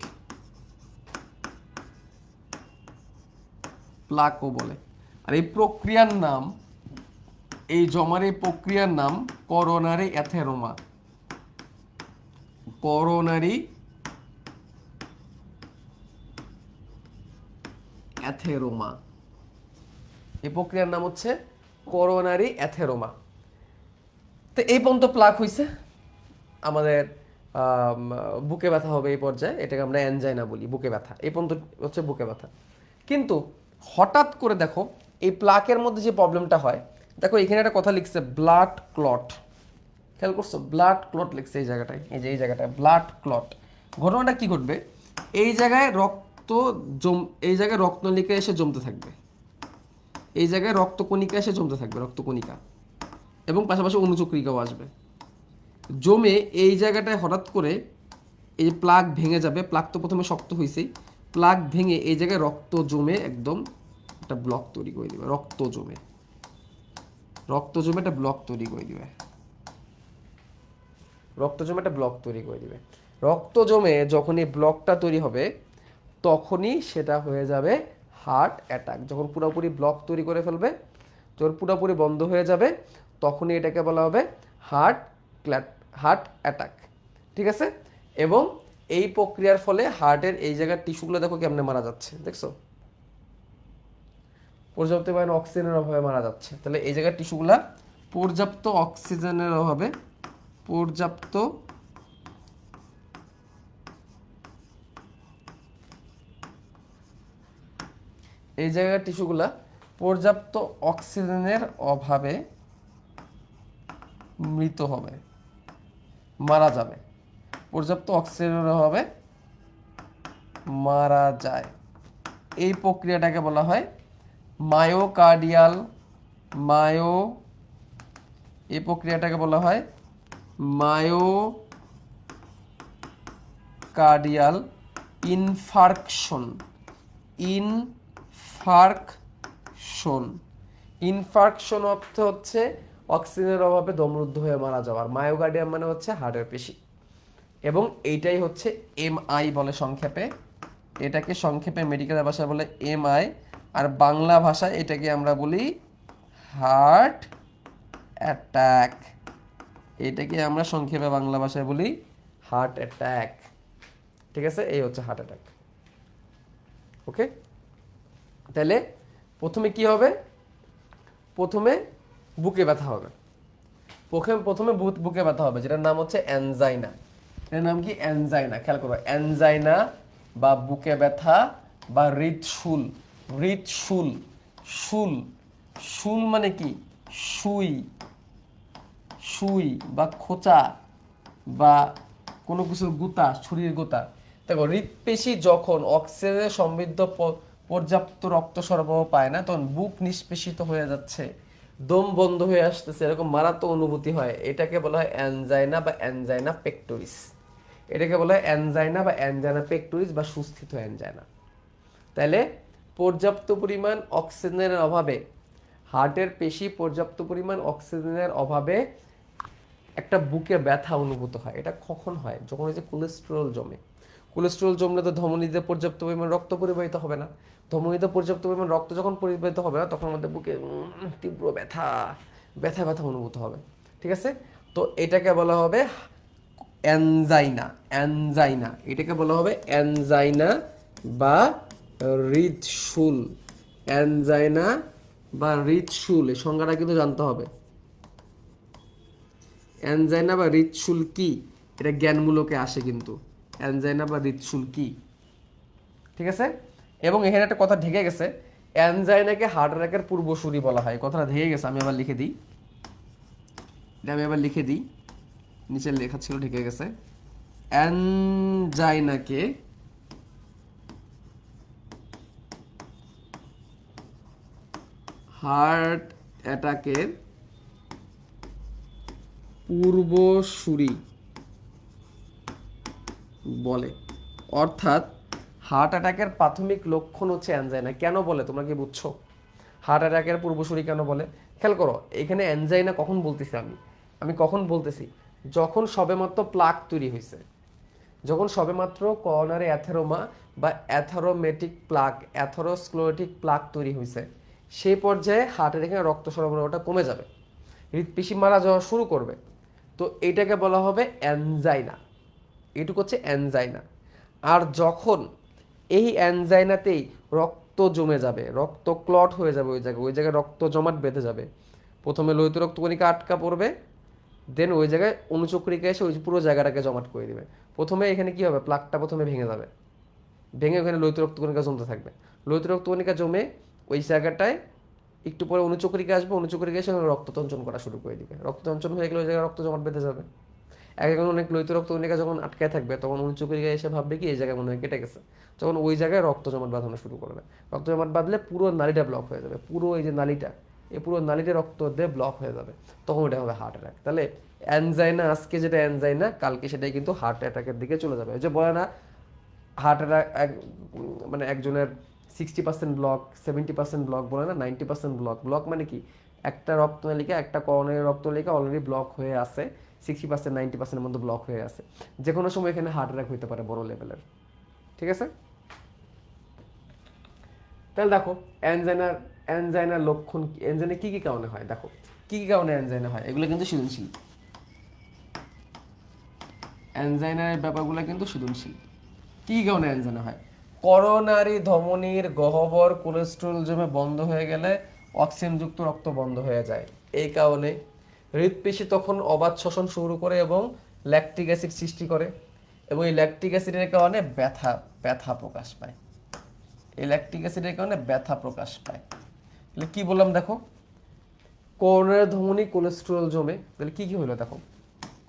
প্লাকও বলে। আর এই প্রক্রিয়ার নাম, এই জমার এই প্রক্রিয়ার নাম করোনারি অ্যাথেরোমা। করোনারি অ্যাথেরোমা, এই প্রক্রিয়ার নাম হচ্ছে করোনারি অ্যাথেরোমা। তো এই পর্যন্ত প্লাক হইছে আমাদের, বুকে ব্যথা হবে এই পর্যায়ে, এটাকে আমরা অ্যানজাইনা বলি, বুকে ব্যথা এই পর্যন্ত হচ্ছে বুকে ব্যথা। কিন্তু হঠাৎ করে দেখো এই প্লাকের মধ্যে যে প্রবলেমটা হয়, দেখো এখানে একটা কথা লিখছে ব্লাড ক্লট, খেয়াল করছো? ব্লাড ক্লট লিখছে এই জায়গাটায়, এই যে এই জায়গাটায় ব্লাড ক্লট। ঘটনাটা কি ঘটবে, এই জায়গায় এই জায়গায় রক্তনলিকা এসে জমতে থাকবে, এই জায়গায় রক্তকণিকা এসে জমতে থাকবে, রক্তকণিকা, এবং পাশাপাশি অনুচক্রিকাও আসবে, জমে এই জায়গাটায় হঠাৎ করে এই যে প্লাগ ভেঙে যাবে। প্লাগ তো প্রথমে শক্ত হয়েছেই, প্লাগ ভেঙে এই জায়গায় রক্ত জমে একদম একটা ব্লক তৈরি করে দিবে, রক্ত জমে একটা ব্লক তৈরি করে দিবে, রক্ত জমে একটা ব্লক তৈরি করে দিবে। রক্ত জমে যখন এই ব্লকটা তৈরি হবে তখনই সেটা হয়ে যাবে হার্ট অ্যাটাক। যখন পুরোপুরি ব্লক তৈরি করে ফেলবে, যখন পুরোপুরি বন্ধ হয়ে যাবে, তখনই এটাকে বলা হবে হার্ট অ্যাটাক। ঠিক আছে? এবং এই প্রক্রিয়ার ফলে হার্টের এই জায়গার টিস্যুগুলো দেখো কেমনে মারা যাচ্ছে, দেখছো? পর্যাপ্ত পরিমাণ অক্সিজেনের অভাবে মারা যাচ্ছে। তাহলে এই জায়গার টিস্যুগুলা পর্যাপ্ত অক্সিজেনের অভাবে, পর্যাপ্ত এই জায়গার টিস্যুগুলা পর্যাপ্ত অক্সিজেনের অভাবে মৃত হবে, মারা যাবে। পর্যাপ্ত অক্সিজেনের অভাবে মারা যায়। এই প্রক্রিয়াটাকে বলা হয় মায়োকার্ডিয়াল এই প্রক্রিয়াটাকে বলা হয় মায়োকার্ডিয়াল ইনফার্কশন। ইনফার্কশন অর্থ হচ্ছে অক্সিজেনের অভাবে দমরুদ্ধ হয়ে মারা যাওয়ার। মায়োকার্ডিয়াম মানে হচ্ছে হার্টের পেশি, এবং এইটাই হচ্ছে এমআই বলে সংক্ষেপে। এটাকে সংক্ষেপে মেডিকেল ভাষায় বলে এমআই, আর বাংলা ভাষায় এটাকে আমরা বলি হার্ট অ্যাটাক। এটাকে আমরা সংক্ষেপে বাংলা ভাষায় বলি হার্ট অ্যাটাক। ঠিক আছে? এই হচ্ছে হার্ট অ্যাটাক। ওকে, তাহলে প্রথমে কি হবে? প্রথমে বুকে ব্যথা হবে, প্রথমে বুকে ব্যথা হবে, যেটার নাম হচ্ছে অ্যানজাইনা। এর নাম কি? অ্যানজাইনা। খেয়াল করো, অ্যানজাইনা বা বুকে ব্যথা বা হৃদশুল। শুল শুল মানে কি? সুই বা খোঁচা বা কোনো কিছুর গুতা, ছুরির গুতা। দেখো, হৃদপেশি যখন অক্সিজেনে সমৃদ্ধ পর্যাপ্ত রক্ত সরবরাহ পায় না, তখন বুক নিষ্পেষিত হয়ে যাচ্ছে, দম বন্ধ হয়ে আসতেছে, এরকম মারাত্মক অনুভূতি হয়। এটাকে বলা হয় অ্যানজাইনা বা অ্যানজাইনা পেক্টোরিস। এটাকে বলা হয় অ্যানজাইনা বা অ্যানজাইনা পেক্টোরিস বা সুস্থিত অ্যানজাইনা। তাহলে পর্যাপ্ত পরিমাণ অক্সিজেনের অভাবে, হার্টের পেশি পর্যাপ্ত পরিমাণ অক্সিজেনের অভাবে একটা বুকে ব্যথা অনুভূত হয়। এটা কখন হয়? যখন ওই যে কোলেস্টেরল জমে। কোলেস্টেরল জমলে তো ধমনীতে পর্যাপ্ত পরিমাণ রক্ত পরিবাহিত হবে না। ধমনীতে পর্যাপ্ত পরিমাণ রক্ত যখন পরিবাহিত হবে না, তখন আমাদের বুকে তীব্র ব্যথা ব্যথা অনুভূত হবে। ঠিক আছে? তো এটাকে বলা হবে অ্যানজাইনা। এটাকে বলা হবে অ্যানজাইনা বা হৃদশুল। অ্যানজাইনা বা হৃদশুল, এই সংজ্ঞাটা কিন্তু জানতে হবে। অ্যানজাইনা বা হৃদশুল কি, এটা জ্ঞানমূলকে আসে কিন্তু। অ্যানজাইনা বা হৃদশুল কি, ঠিক আছে? এবং এখানে একটা কথা ঢেকে গেছে, অ্যানজাইনাকে হার্ট অ্যাটাকের পূর্বসূরি বলা হয়। কথাটা ঢেকে গেছে, আমি আবার লিখে দিই, নিচের লেখা ছিল, ঢেকে গেছে। অ্যানজাইনাকে হার্ট অ্যাটাকের পূর্বসূরি বলে। অর্থাৎ হার্ট অ্যাটাকের প্রাথমিক লক্ষণ হচ্ছে অ্যানজাইনা। কেন বলে, তোমরা কি বুঝছো? হার্ট অ্যাটাকের পূর্বসূরি কেন বলে? খেয়াল করো, এখানে অ্যানজাইনা কখন বলতেছি আমি কখন বলতেছি? যখন সবেমাত্র প্লাক তৈরি হয়েছে, যখন সবেমাত্র করোনারি অ্যাথেরোমা বা অ্যাথেরোমেটিক প্লাক, অ্যাথেরোস্ক্লেরোটিক প্লাক তৈরি হয়েছে, সেই পর্যায়ে হার্টের এখানে রক্ত সরবরাহটা কমে যাবে, হৃদপেশি মারা যাওয়া শুরু করবে। তো এইটাকে বলা হবে অ্যানজাইনা। এটুকু হচ্ছে অ্যানজাইনা। আর যখন এই অ্যানজাইনাতেই রক্ত জমে যাবে, রক্ত ক্লট হয়ে যাবে, ওই জায়গায় রক্ত জমাট বেঁধে যাবে, প্রথমে লোহিত রক্তকণিকা আটকা পড়বে, দেন ওই জায়গায় অনুচক্রিকা এসে ওই পুরো জায়গাটাকে জমাট করে দিবে। প্রথমে এখানে কি হবে? প্লাকটা প্রথমে ভেঙে যাবে, ভেঙে ওখানে লোহিত রক্তকণিকা জমতে থাকবে। লোহিত রক্তকণিকা জমে ওই জায়গাটায় একটু পরে অনুচক্রিকা আসবে, অনুচক্রিকা এসে রক্ততঞ্চন করা শুরু করে দিবে। রক্ততঞ্চন হয়ে গেলে ওই জায়গায় রক্ত জমাট বেঁধে যাবে। এখন অনেক লোহিত রক্তকণিকা যখন আটকায় থাকবে তখন অনুচক্রিকা এসে ভাববে কি এই জায়গায় মনে হয় কেটে গেছে, যখন ওই জায়গায় রক্ত জমাট বাঁধানো শুরু করবে। রক্ত জমাট বাঁধলে পুরো নালীটা ব্লক হয়ে যাবে, পুরো এই যে নালীটা, এই পুরো নালীটা রক্ত দিয়ে ব্লক হয়ে যাবে, তখন ওটা হবে হার্ট অ্যাটাক। তাহলে অ্যানজাইনা আজকে যেটা অ্যানজাইনা, কালকে সেটাই কিন্তু হার্ট অ্যাটাকের দিকে চলে যাবে। ওই যে বলে না হার্ট অ্যাটাক মানে একজনের 60% ব্লক, 70% ব্লক বলে না, 90% ব্লক। ব্লক মানে কি, একটা রক্তনালিকা, একটা করোনারি রক্তনালিকা অলরেডি ব্লক হয়ে আছে, 60% 90%-এর মধ্যে ব্লক হয়ে আছে, যে কোনো সময় এখানে হার্ট অ্যাটাক হইতে পারে বড় লেভেলের। ঠিক আছে, তাহলে দেখো অ্যানজাইনার লক্ষণ, অ্যানজাইনা কি কি কারণে হয়, দেখো কি কি কারণে অ্যানজাইনা হয়, এগুলো কিন্তু সৃজনশীল। অ্যানজাইনার ব্যাপারগুলো কিন্তু সৃজনশীল। কি কারণে অ্যানজাইনা হয়? করোনারি ধমনীর গহ্বর কোলেস্ট্রল জমে বন্ধ হয়ে গেলে অক্সিজেনযুক্ত রক্ত বন্ধ হয়ে যায়। এই কারণে হৃদপেশি তখন অবাধ শ্বসন শুরু করে এবং ল্যাকটিক অ্যাসিড সৃষ্টি করে, এবং এই ল্যাকটিক অ্যাসিডের কারণে ব্যথা ব্যথা প্রকাশ পায়। এই ল্যাকটিক অ্যাসিডের কারণে ব্যথা প্রকাশ পায়। তাহলে কি বললাম দেখো, করোনারি ধমনী কোলেস্ট্রল জমে, তাহলে কি কি হলো দেখো,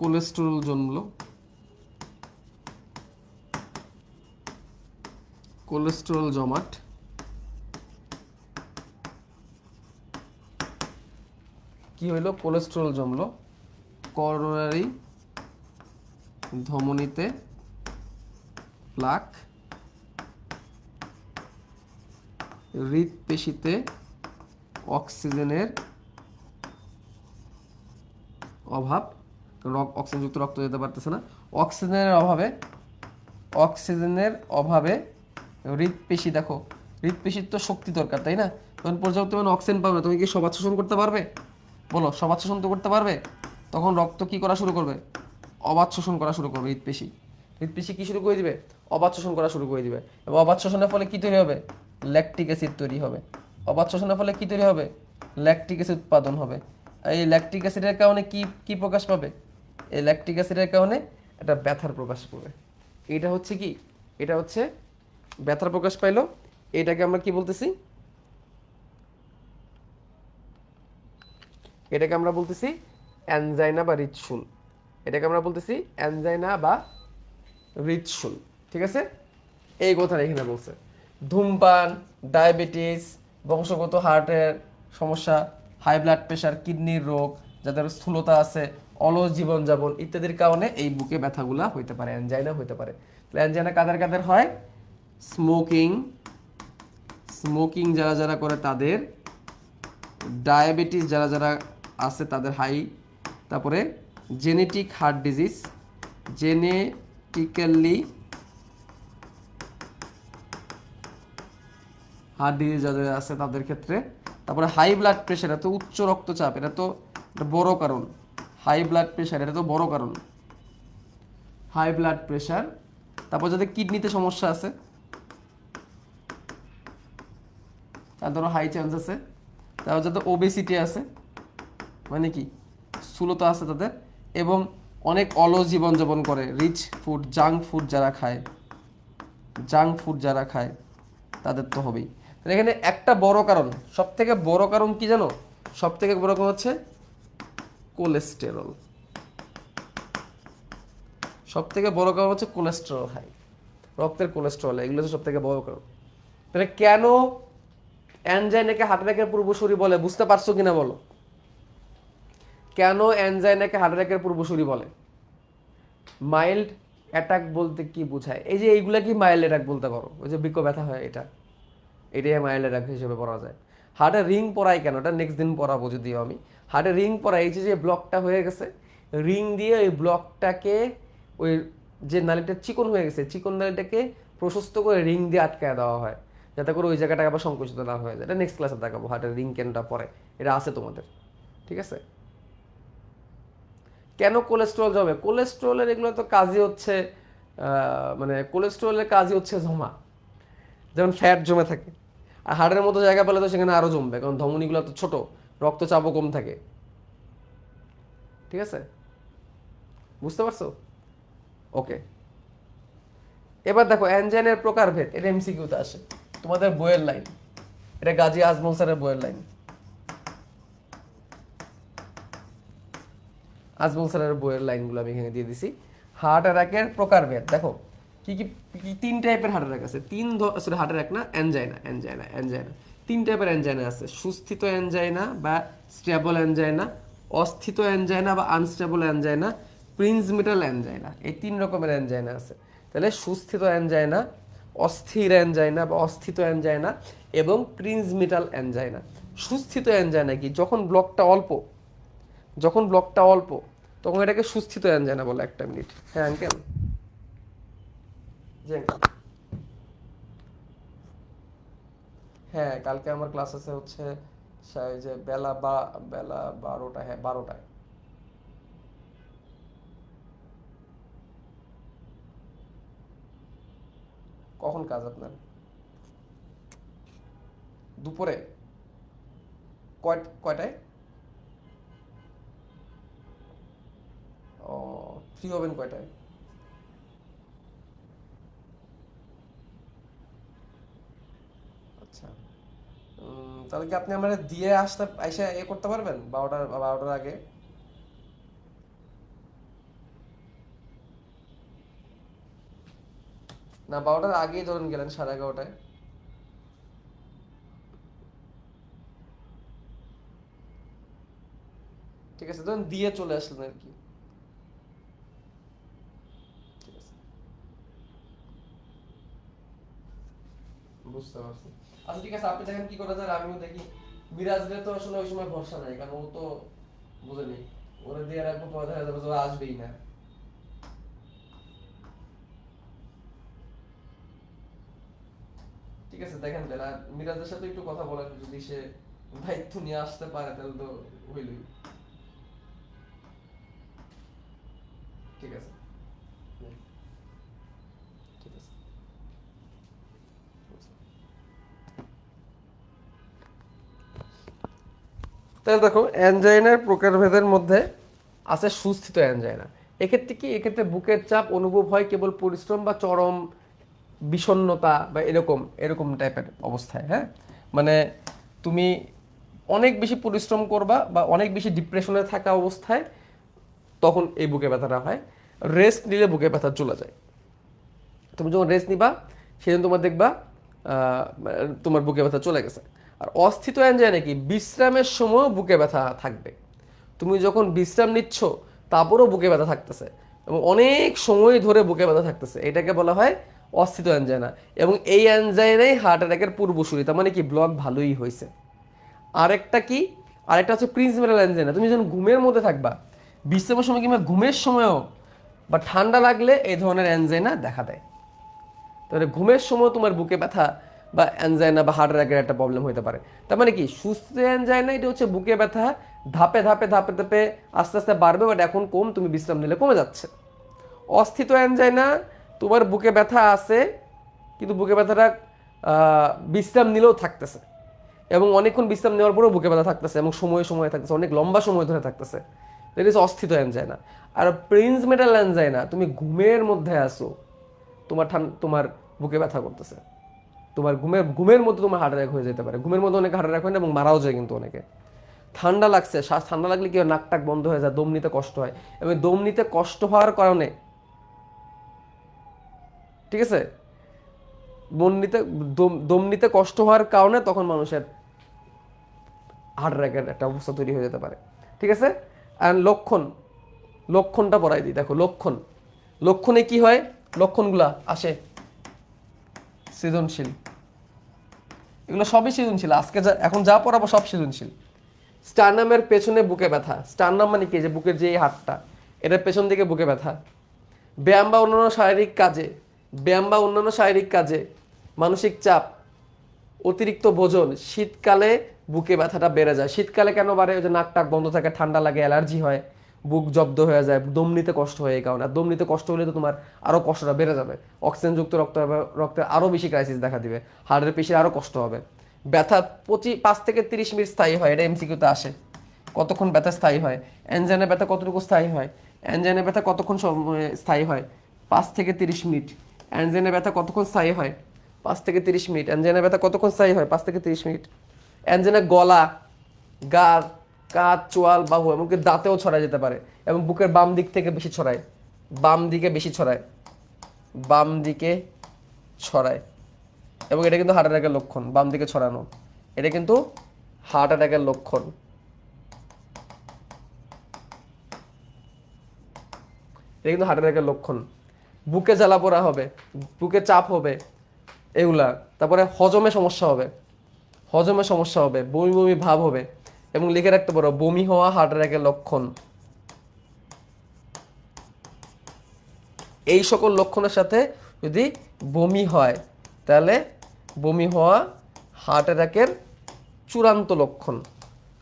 কোলেস্ট্রল জমলো, কোলেস্ট্রল জমাট, কি হইলো, কোলেস্ট্রল জমলো, করোনারি ধমনীতে প্লাক, হৃদপেশিতে অক্সিজেনের অভাব, অক্সিজেনযুক্ত রক্ত যেতে পারতেছে না, অক্সিজেনের অভাবে হৃদপেশি, দেখো হৃদপেশির তো শক্তি দরকার তাই না, তখন পর্যাপ্ত পরিমাণ অক্সিজেন পাবে, তুমি কি সবাত শোষণ করতে পারবে? বলো, সবাত শোষণ তো করতে পারবে, তখন রক্ত কি করা শুরু করবে, অবাধ শোষণ করা শুরু করবে। হৃদপেশি কি শুরু করে দিবে, অবাধ শোষণ করা শুরু করে দিবে, এবং অবাধ শোষণের ফলে কি তৈরি হবে, ল্যাকটিক অ্যাসিড তৈরি হবে। অবাধ শোষণের ফলে কি তৈরি হবে, ল্যাকটিক অ্যাসিড উৎপাদন হবে। এই ল্যাকটিক অ্যাসিডের কারণে কি কি প্রকাশ পাবে, এই ল্যাকটিক অ্যাসিডের কারণে একটা ব্যথার প্রকাশ পাবে। এটা হচ্ছে কি, এটা হচ্ছে ব্যথার প্রকাশ পাইলো। এটাকে আমরা কি বলতেছি, এটাকে আমরা বলতেছি অ্যানজাইনা বা হৃদশুল। এটাকে আমরা বলতেছি অ্যানজাইনা বা হৃদশুল। ঠিক আছে, এই কথাটা এখানে বলছে। ধূমপান, ডায়াবেটিস, বংশগত হার্টের সমস্যা, হাই ব্লাড প্রেশার, কিডনির রোগ, যাদের স্থূলতা আছে, অলস জীবনযাপন ইত্যাদির কারণে এই বুকে ব্যথাগুলা হইতে পারে, অ্যানজাইনা হইতে পারে। অ্যানজাইনা কাদের কাদের হয়, স্মোকিং, স্মোকিং যারা যারা করে তাদের, ডায়াবেটিস যারা যারা আছে তাদের হাই, তারপরে genetic heart disease, genetically heart disease যাদের আছে তাদের ক্ষেত্রে, তারপরে হাই ব্লাড প্রেশার, এত উচ্চ রক্তচাপ, এটা তো একটা বড় কারণ। হাই ব্লাড প্রেশার এটা তো বড় কারণ, হাই ব্লাড প্রেশার। তারপর যাদের কিডনিতে সমস্যা আছে তাদেরও হাই চান্স আছে। তারপর যাদের ওবেসিটি আছে, মানে কি স্থূলতা আছে তাদের, এবং অনেক অলস জীবনযাপন করে, রিচ ফুড, জাঙ্ক ফুড যারা খায়, জাঙ্ক ফুড যারা খায় তাদের তো হবেই। তাহলে এখানে একটা বড় কারণ, সব থেকে বড় কারণ কি জানো, সব থেকে বড় কারণ হচ্ছে কোলেস্টেরল। সব থেকে বড় কারণ হচ্ছে কোলেস্টেরল হাই, রক্তের কোলেস্টেরল, এগুলো হচ্ছে সব থেকে বড় কারণ। তাহলে কেন অ্যানজাইনাকে হার্ট অ্যাটাকের পূর্বসূরি বলে, বুঝতে পারছো কিনা বলো, কেন অ্যানজাইনাকে হার্ট অ্যাটাকের পূর্বসূরি বলে? মাইল্ড অ্যাটাক বলতে কি বোঝায়, এই যে এইগুলা কি মাইল্ড অ্যাটাক বলতে পারো, ওই যে বৃক্ক ব্যথা হয় এটা, এটাই মাইল্ড অ্যাটাক হিসেবে পড়া যায়। হার্টে রিং পরাই কেন, এটা নেক্সট দিন পড়াবো যদিও আমি। হার্টে রিং পরাই, এই যে ব্লকটা হয়ে গেছে, রিং দিয়ে ওই ব্লকটাকে, ওই যে নালীটা চিকন হয়ে গেছে, চিকন নালীটাকে প্রশস্ত করে রিং দিয়ে আটকায় দেওয়া হয়, যাতে করে ওই জায়গাটা আবার সংকুচিত না হয়ে যায়। এটা নেক্সট ক্লাসে দেখাবো হার্টের রিং কেনটা পরে, এটা আছে তোমাদের। ঠিক আছে, কেন কোলেস্ট্রল জমে, কোলেস্ট্রলের এগুলো তো কাজই হচ্ছে মানে কোলেস্ট্রলের কাজই হচ্ছে জমা, যেমন ফ্যাট জমে থাকে, আর হাড়ের মতো জায়গা পেলে তো সেখানে আরো জমবে, কারণ ধমনীগুলো তো ছোট, রক্তচাপও কম থাকে। ঠিক আছে, বুঝতে পারছো? ওকে, এবার দেখো অ্যানজাইনার প্রকারভেদ, এটা এমসিকিউতে আসে, তোমাদের বইয়ের লাইন, এটা গাজী আজমল স্যারের বইয়ের লাইন। আজমল স্যারের বইয়ের লাইনগুলো আমি এখানে দিয়ে দিছি। হার্ট অ্যাটাকের প্রকারভেদ দেখো কি কি তিন টাইপের হার্ট অ্যাটাক আছে। সরি হার্ট অ্যাটাক না, অ্যানজাইনা। তিন টাইপের অ্যানজাইনা আছে: সুস্থিত অ্যানজাইনা বা স্টেবল অ্যানজাইনা, অস্থিত অ্যানজাইনা বা আনস্টেবল অ্যানজাইনা, প্রিন্সমিটাল অ্যানজাইনা। এই তিন রকমের অ্যানজাইনা আছে। তাহলে সুস্থিত অ্যানজাইনা, অস্থির অ্যানজাইনা বা অস্থিত অ্যানজাইনা এবং প্রিন্সমিটাল অ্যানজাইনা। সুস্থিত অ্যানজাইনা কি? যখন ব্লকটা অল্প তখন এটাকে সুস্থিত অ্যানজাইনা বলে। একটা মিনিট। হ্যাঁ আঙ্কেল, জি আঙ্কেল। হ্যাঁ কালকে আমার ক্লাস আছে হচ্ছে যে বেলা 12টায়। হ্যাঁ 12টায়। কখন কাজ আপনার? দুপুরে? কয়টায়? ও, ফ্রি হবেন কয়টায়? আচ্ছা। তাহলে কি আপনি আমরা দিয়ে আসতে আইসা করতে পারবেন 12টার আগে? না 12টার আগেই ধরুন গেলেন 11:30টায়। ঠিক আছে, ধরুন দিয়ে চলে আসলেন আর কি। ঠিক আছে, বুঝতে পারছি। আচ্ছা ঠিক আছে, আপনি দেখেন কি করা যায়, আমিও দেখি। মিরাজরে তো আসলে ওই সময় ভরসা নাই, কারণ ও তো বুঝেনি, ওরে দিয়ে রাখবো পরে দেখা যাবে যে ও আসবেই না। ঠিক আছে দেখেন তাহলে, আর মিরাজের সাথে একটু কথা বলেন, যদি সে দায়িত্ব নিয়ে আসতে পারে তাহলে তো হইলই। ঠিক আছে। হুম, ঠিক আছে। তাহলে দেখো অ্যানজাইনার প্রকারভেদের মধ্যে আছে সুস্থিত অ্যানজাইনা। এক্ষেত্রে কি? এক্ষেত্রে বুকের চাপ অনুভব হয় কেবল পরিশ্রম বা চরম বিষণ্ণতা বা এরকম এরকম টাইপের অবস্থায়। হ্যাঁ, মানে তুমি অনেক বেশি পরিশ্রম করবা বা অনেক বেশি ডিপ্রেশনে থাকা অবস্থায় তখন এই বুকে ব্যথাটা হয়। রেস্ট নিলে বুকে ব্যথা চলে যায়। তুমি যখন রেস্ট নিবা সেদিন তোমার দেখবা তোমার বুকে ব্যথা চলে গেছে। আর অস্থিত অ্যানজাইনা কি? বিশ্রামের সময় বুকে ব্যথা থাকবে। তুমি যখন বিশ্রাম নিচ্ছ তারপরেও বুকে ব্যথা থাকতেছে এবং অনেক সময় ধরে বুকে ব্যথা থাকতেছে, এটাকে বলা হয় অস্থিত অ্যানজাইনা। এবং এই অ্যানজাইনাই হার্ট অ্যাটাকের পূর্বসূরি, তার মানে কি ব্লক ভালোই হয়েছে। আরেকটা কি? আরেকটা হচ্ছে প্রিন্সিপাল অ্যানজাইনা। তুমি যখন ঘুমের মধ্যে থাকবা, বিশ্রামের সময় কিংবা ঘুমের সময়ও বা ঠান্ডা লাগলে এই ধরনের অ্যানজাইনা দেখা দেয়। তাহলে ঘুমের সময় তোমার বুকে ব্যথা বা অ্যানজাইনা বা হার্ট অ্যাটাকের একটা প্রবলেম হতে পারে। তার মানে কি সুস্থ অ্যানজাইনা এটা হচ্ছে বুকে ব্যথা ধাপে ধাপে ধাপে ধাপে আস্তে আস্তে বাড়বে, বাট এখন কম, তুমি বিশ্রাম নিলে কমে যাচ্ছে। অস্থিত অ্যানজাইনা, তোমার বুকে ব্যথা আছে কিন্তু বুকে ব্যথাটা বিশ্রাম নিলেও থাকতেছে এবং অনেকক্ষণ বিশ্রাম নেওয়ার পরেও বুকে ব্যথা থাকতেছে এবং সময়ে সময়ে থাকতেছে, অনেক লম্বা সময় ধরে থাকতেছে। দ্যাট ইজ অস্থিত অ্যানজাইনা। আর প্রিন্স মেটাল অ্যানজাইনা, তুমি ঘুমের মধ্যে আসো, তোমার বুকে ব্যথা করতেছে, তোমার ঘুমের মধ্যে তোমার হার্ট অ্যাটাক হয়ে যেতে পারে। ঘুমের মধ্যে অনেক হার্ট অ্যাটাক হয় না এবং মারাও যায় কিন্তু অনেকে। ঠান্ডা লাগছে, শ্বাস ঠান্ডা লাগলে কি হয়, নাক টাক বন্ধ হয়ে যায়, দম নিতে কষ্ট হয়। এবং দম নিতে কষ্ট হওয়ার কারণে, ঠিক আছে, দম নিতে দম নিতে কষ্ট হওয়ার কারণে তখন মানুষের হার্ট অ্যাটাকের একটা অবস্থা তৈরি হয়ে যেতে পারে। ঠিক আছে। আর লক্ষণটা পড়াই দিই। দেখো লক্ষণে কি হয়, লক্ষণগুলা আসে সৃজনশীল, এগুলো সবই সৃজনশীল। আজকে এখন যা পড়াবো সব সৃজনশীল। স্টারনামের পেছনে বুকে ব্যথা। স্টারনাম মানে কি? যে বুকের যে হাড়টা, এটার পেছন দিকে বুকে ব্যথা। ব্যায়াম বা অন্যান্য শারীরিক কাজে মানসিক চাপ, অতিরিক্ত ভোজন, শীতকালে বুকে ব্যথাটা বেড়ে যায়। শীতকালে কেন বাড়ে? ওই যে নাক টাক বন্ধ থাকে, ঠান্ডা লাগে, অ্যালার্জি হয়, বুক জব্দ হয়ে যায়, দম নিতে কষ্ট হয়। এই কারণে আর দম নিতে কষ্ট হলে তো তোমার আরও কষ্টটা বেড়ে যাবে, অক্সিজেনযুক্ত রক্তের আরও বেশি ক্রাইসিস দেখা দিবে, হার্টের পেশির আরও কষ্ট হবে। ব্যথা 5 থেকে 30 মিনিট স্থায়ী হয়, এটা এমসিকিউতে আসে। কতক্ষণ ব্যথা স্থায়ী হয়? অ্যানজাইনা ব্যথা কতটুকু স্থায়ী হয়? অ্যানজাইনা ব্যথা কতক্ষণ সময় স্থায়ী হয়? 5 থেকে 30 মিনিট। অ্যানজাইনা ব্যথা কতক্ষণ স্থায়ী হয়? 5 থেকে 30 মিনিট। অ্যানজাইনা ব্যথা কতক্ষণ স্থায়ী হয়? 5 থেকে 30 মিনিট। অ্যানজাইনা গলা, গাল, কাঁধ, চোয়াল, বাহু এমনকি দাঁতেও ছড়ায় যেতে পারে এবং বুকের বাম দিক থেকে বেশি ছড়ায়, বাম দিকে বেশি ছড়ায়, বাম দিকে ছড়ায়। এবং এটা কিন্তু হার্ট অ্যাটাকের লক্ষণ, বাম দিকে ছড়ানো, এটা কিন্তু হার্ট অ্যাটাকের লক্ষণ। এটা কিন্তু হার্ট অ্যাটাকের লক্ষণ। বুকে জ্বালা পোড়া হবে, বুকে চাপ হবে, এগুলা। তারপরে হজমে সমস্যা হবে, হজমে সমস্যা হবে, বমি বমি ভাব হবে। এবং লিখে রাখতে পারো, বমি হওয়া হার্ট অ্যাটাকের লক্ষণ। এই সকল লক্ষণের সাথে যদি বমি হয়, তাহলে বমি হওয়া হার্ট অ্যাটাকের চূড়ান্ত লক্ষণ।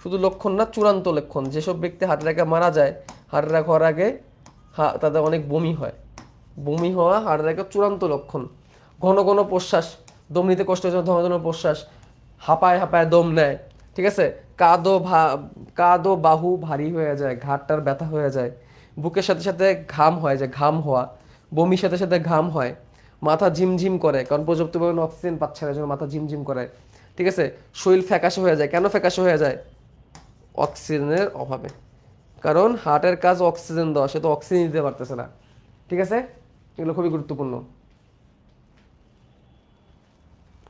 শুধু লক্ষণ না, চূড়ান্ত লক্ষণ। যেসব ব্যক্তি হার্ট অ্যাটাকে মারা যায়, হার্ট অ্যাটাক হওয়ার আগে তাদের অনেক বমি হয়। বমি হওয়া হার্ট অ্যাটাকের চূড়ান্ত লক্ষণ। ঘন ঘন প্রশ্বাস, দম নিতে কষ্ট হচ্ছে, ঘন ঘন প্রশ্বাস, হাঁপায় হাঁপায় দম নেয়, ঠিক আছে। কাঁধ ও বাহু ভারী হয়ে যায়, ঘাড়টার ব্যথা হয়ে যায়, বুকের সাথে সাথে ঘাম হয়, যে ঘাম হওয়া, বমির সাথে সাথে ঘাম হয়, মাথা ঝিমঝিম করে, কারণ পর্যাপ্ত পরিমাণে অক্সিজেন পাচ্ছে না, জন্য মাথা ঝিমঝিম করে, ঠিক আছে। শরীর ফ্যাকাশে হয়ে যায়। কেন ফ্যাকাশে হয়ে যায়? অক্সিজেনের অভাবে। কারণ হার্টের কাজ অক্সিজেন দেওয়া, সে তো অক্সিজেন দিতে পারতেছে না, ঠিক আছে। এগুলো খুবই গুরুত্বপূর্ণ।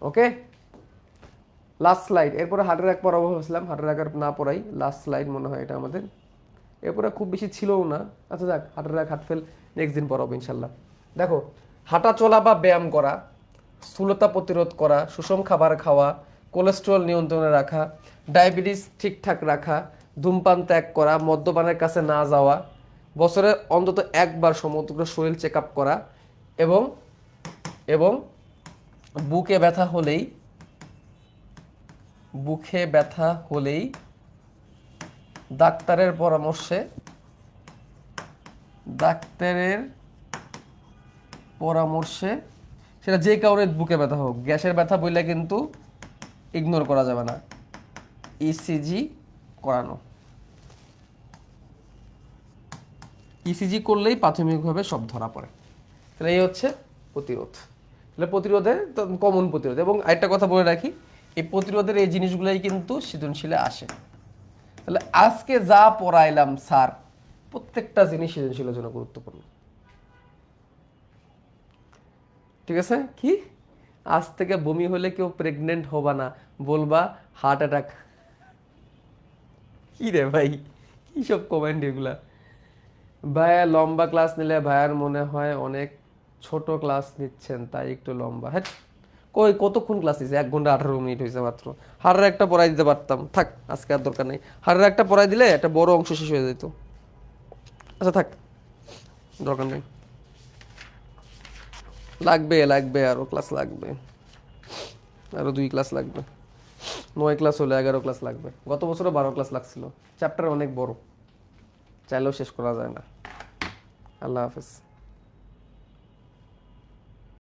ওকে, লাস্ট স্লাইড। এরপরে হার্টের অ্যাটাক পড়াবো ভাবছিলাম, হার্টের অ্যাটাক না পড়াই, লাস্ট স্লাইড মনে হয় এটা আমাদের। এরপরে খুব বেশি ছিলও না। আচ্ছা যাক, হার্টের অ্যাটাক হার্ট ফেল নেক্সট দিন পড়াবো ইনশাল্লাহ। দেখো, হাঁটা চলা বা ব্যায়াম করা, স্থূলতা প্রতিরোধ করা, সুষম খাবার খাওয়া, কোলেস্টেরল নিয়ন্ত্রণে রাখা, ডায়াবেটিস ঠিকঠাক রাখা, ধূমপান ত্যাগ করা, মদ্যপানের কাছে না যাওয়া, বছরে অন্তত একবার সমগ্র শরীর চেক আপ করা, এবং এবং বুকে ব্যথা হলেই ডাক্তারের পরামর্শে সেটা যে কাউরে বুকে ব্যথা হোক, গ্যাসের ব্যথা বললে কিন্তু ইগনোর করা যাবে না, ইসিজি করানো। ইসিজি করলেই প্রাথমিকভাবে সব ধরা পড়ে। তাহলে এই হচ্ছে প্রতিরোধ। তাহলে প্রতিরোধের কমন প্রতিরোধ। এবং আরেকটা কথা বলে রাখি, এই প্রতিরোধের এই জিনিসগুলোই কিন্তু সৃজনশীলে আসে। তাহলে আজকে যা পড়াইলাম স্যার, প্রত্যেকটা জিনিস সৃজনশীলের জন্য গুরুত্বপূর্ণ, ঠিক আছে। কি আজ থেকে বমি হলে কেউ প্রেগনেন্ট হবা না, বলবা হার্ট অ্যাটাক। কি রে ভাই, কি সব কমেন্ট এগুলা? ভাইয়া লম্বা ক্লাস নিলে ভাইয়ার মনে হয় অনেক ছোট ক্লাস নিচ্ছেন, তাই একটু লম্বা। হ্যাঁ, কই কতক্ষণ ক্লাস নিচ্ছে? 1 ঘন্টা 18 মিনিট হয়েছে মাত্র। হারের একটা পড়াই দিতে পারতাম, থাক আজকে আর দরকার নেই। হারের একটা পড়াই দিলে একটা বড় অংশ শেষ হয়ে যেত। আচ্ছা থাক, দরকার নেই। লাগবে আরো ক্লাস লাগবে, আরো 2 ক্লাস লাগবে। 9 ক্লাস হলে 11 ক্লাস লাগবে। গত বছরও 12 ক্লাস লাগছিল। চ্যাপ্টার অনেক বড়, চাইলেও শেষ করা যায় না। আল্লাহ হাফেজ।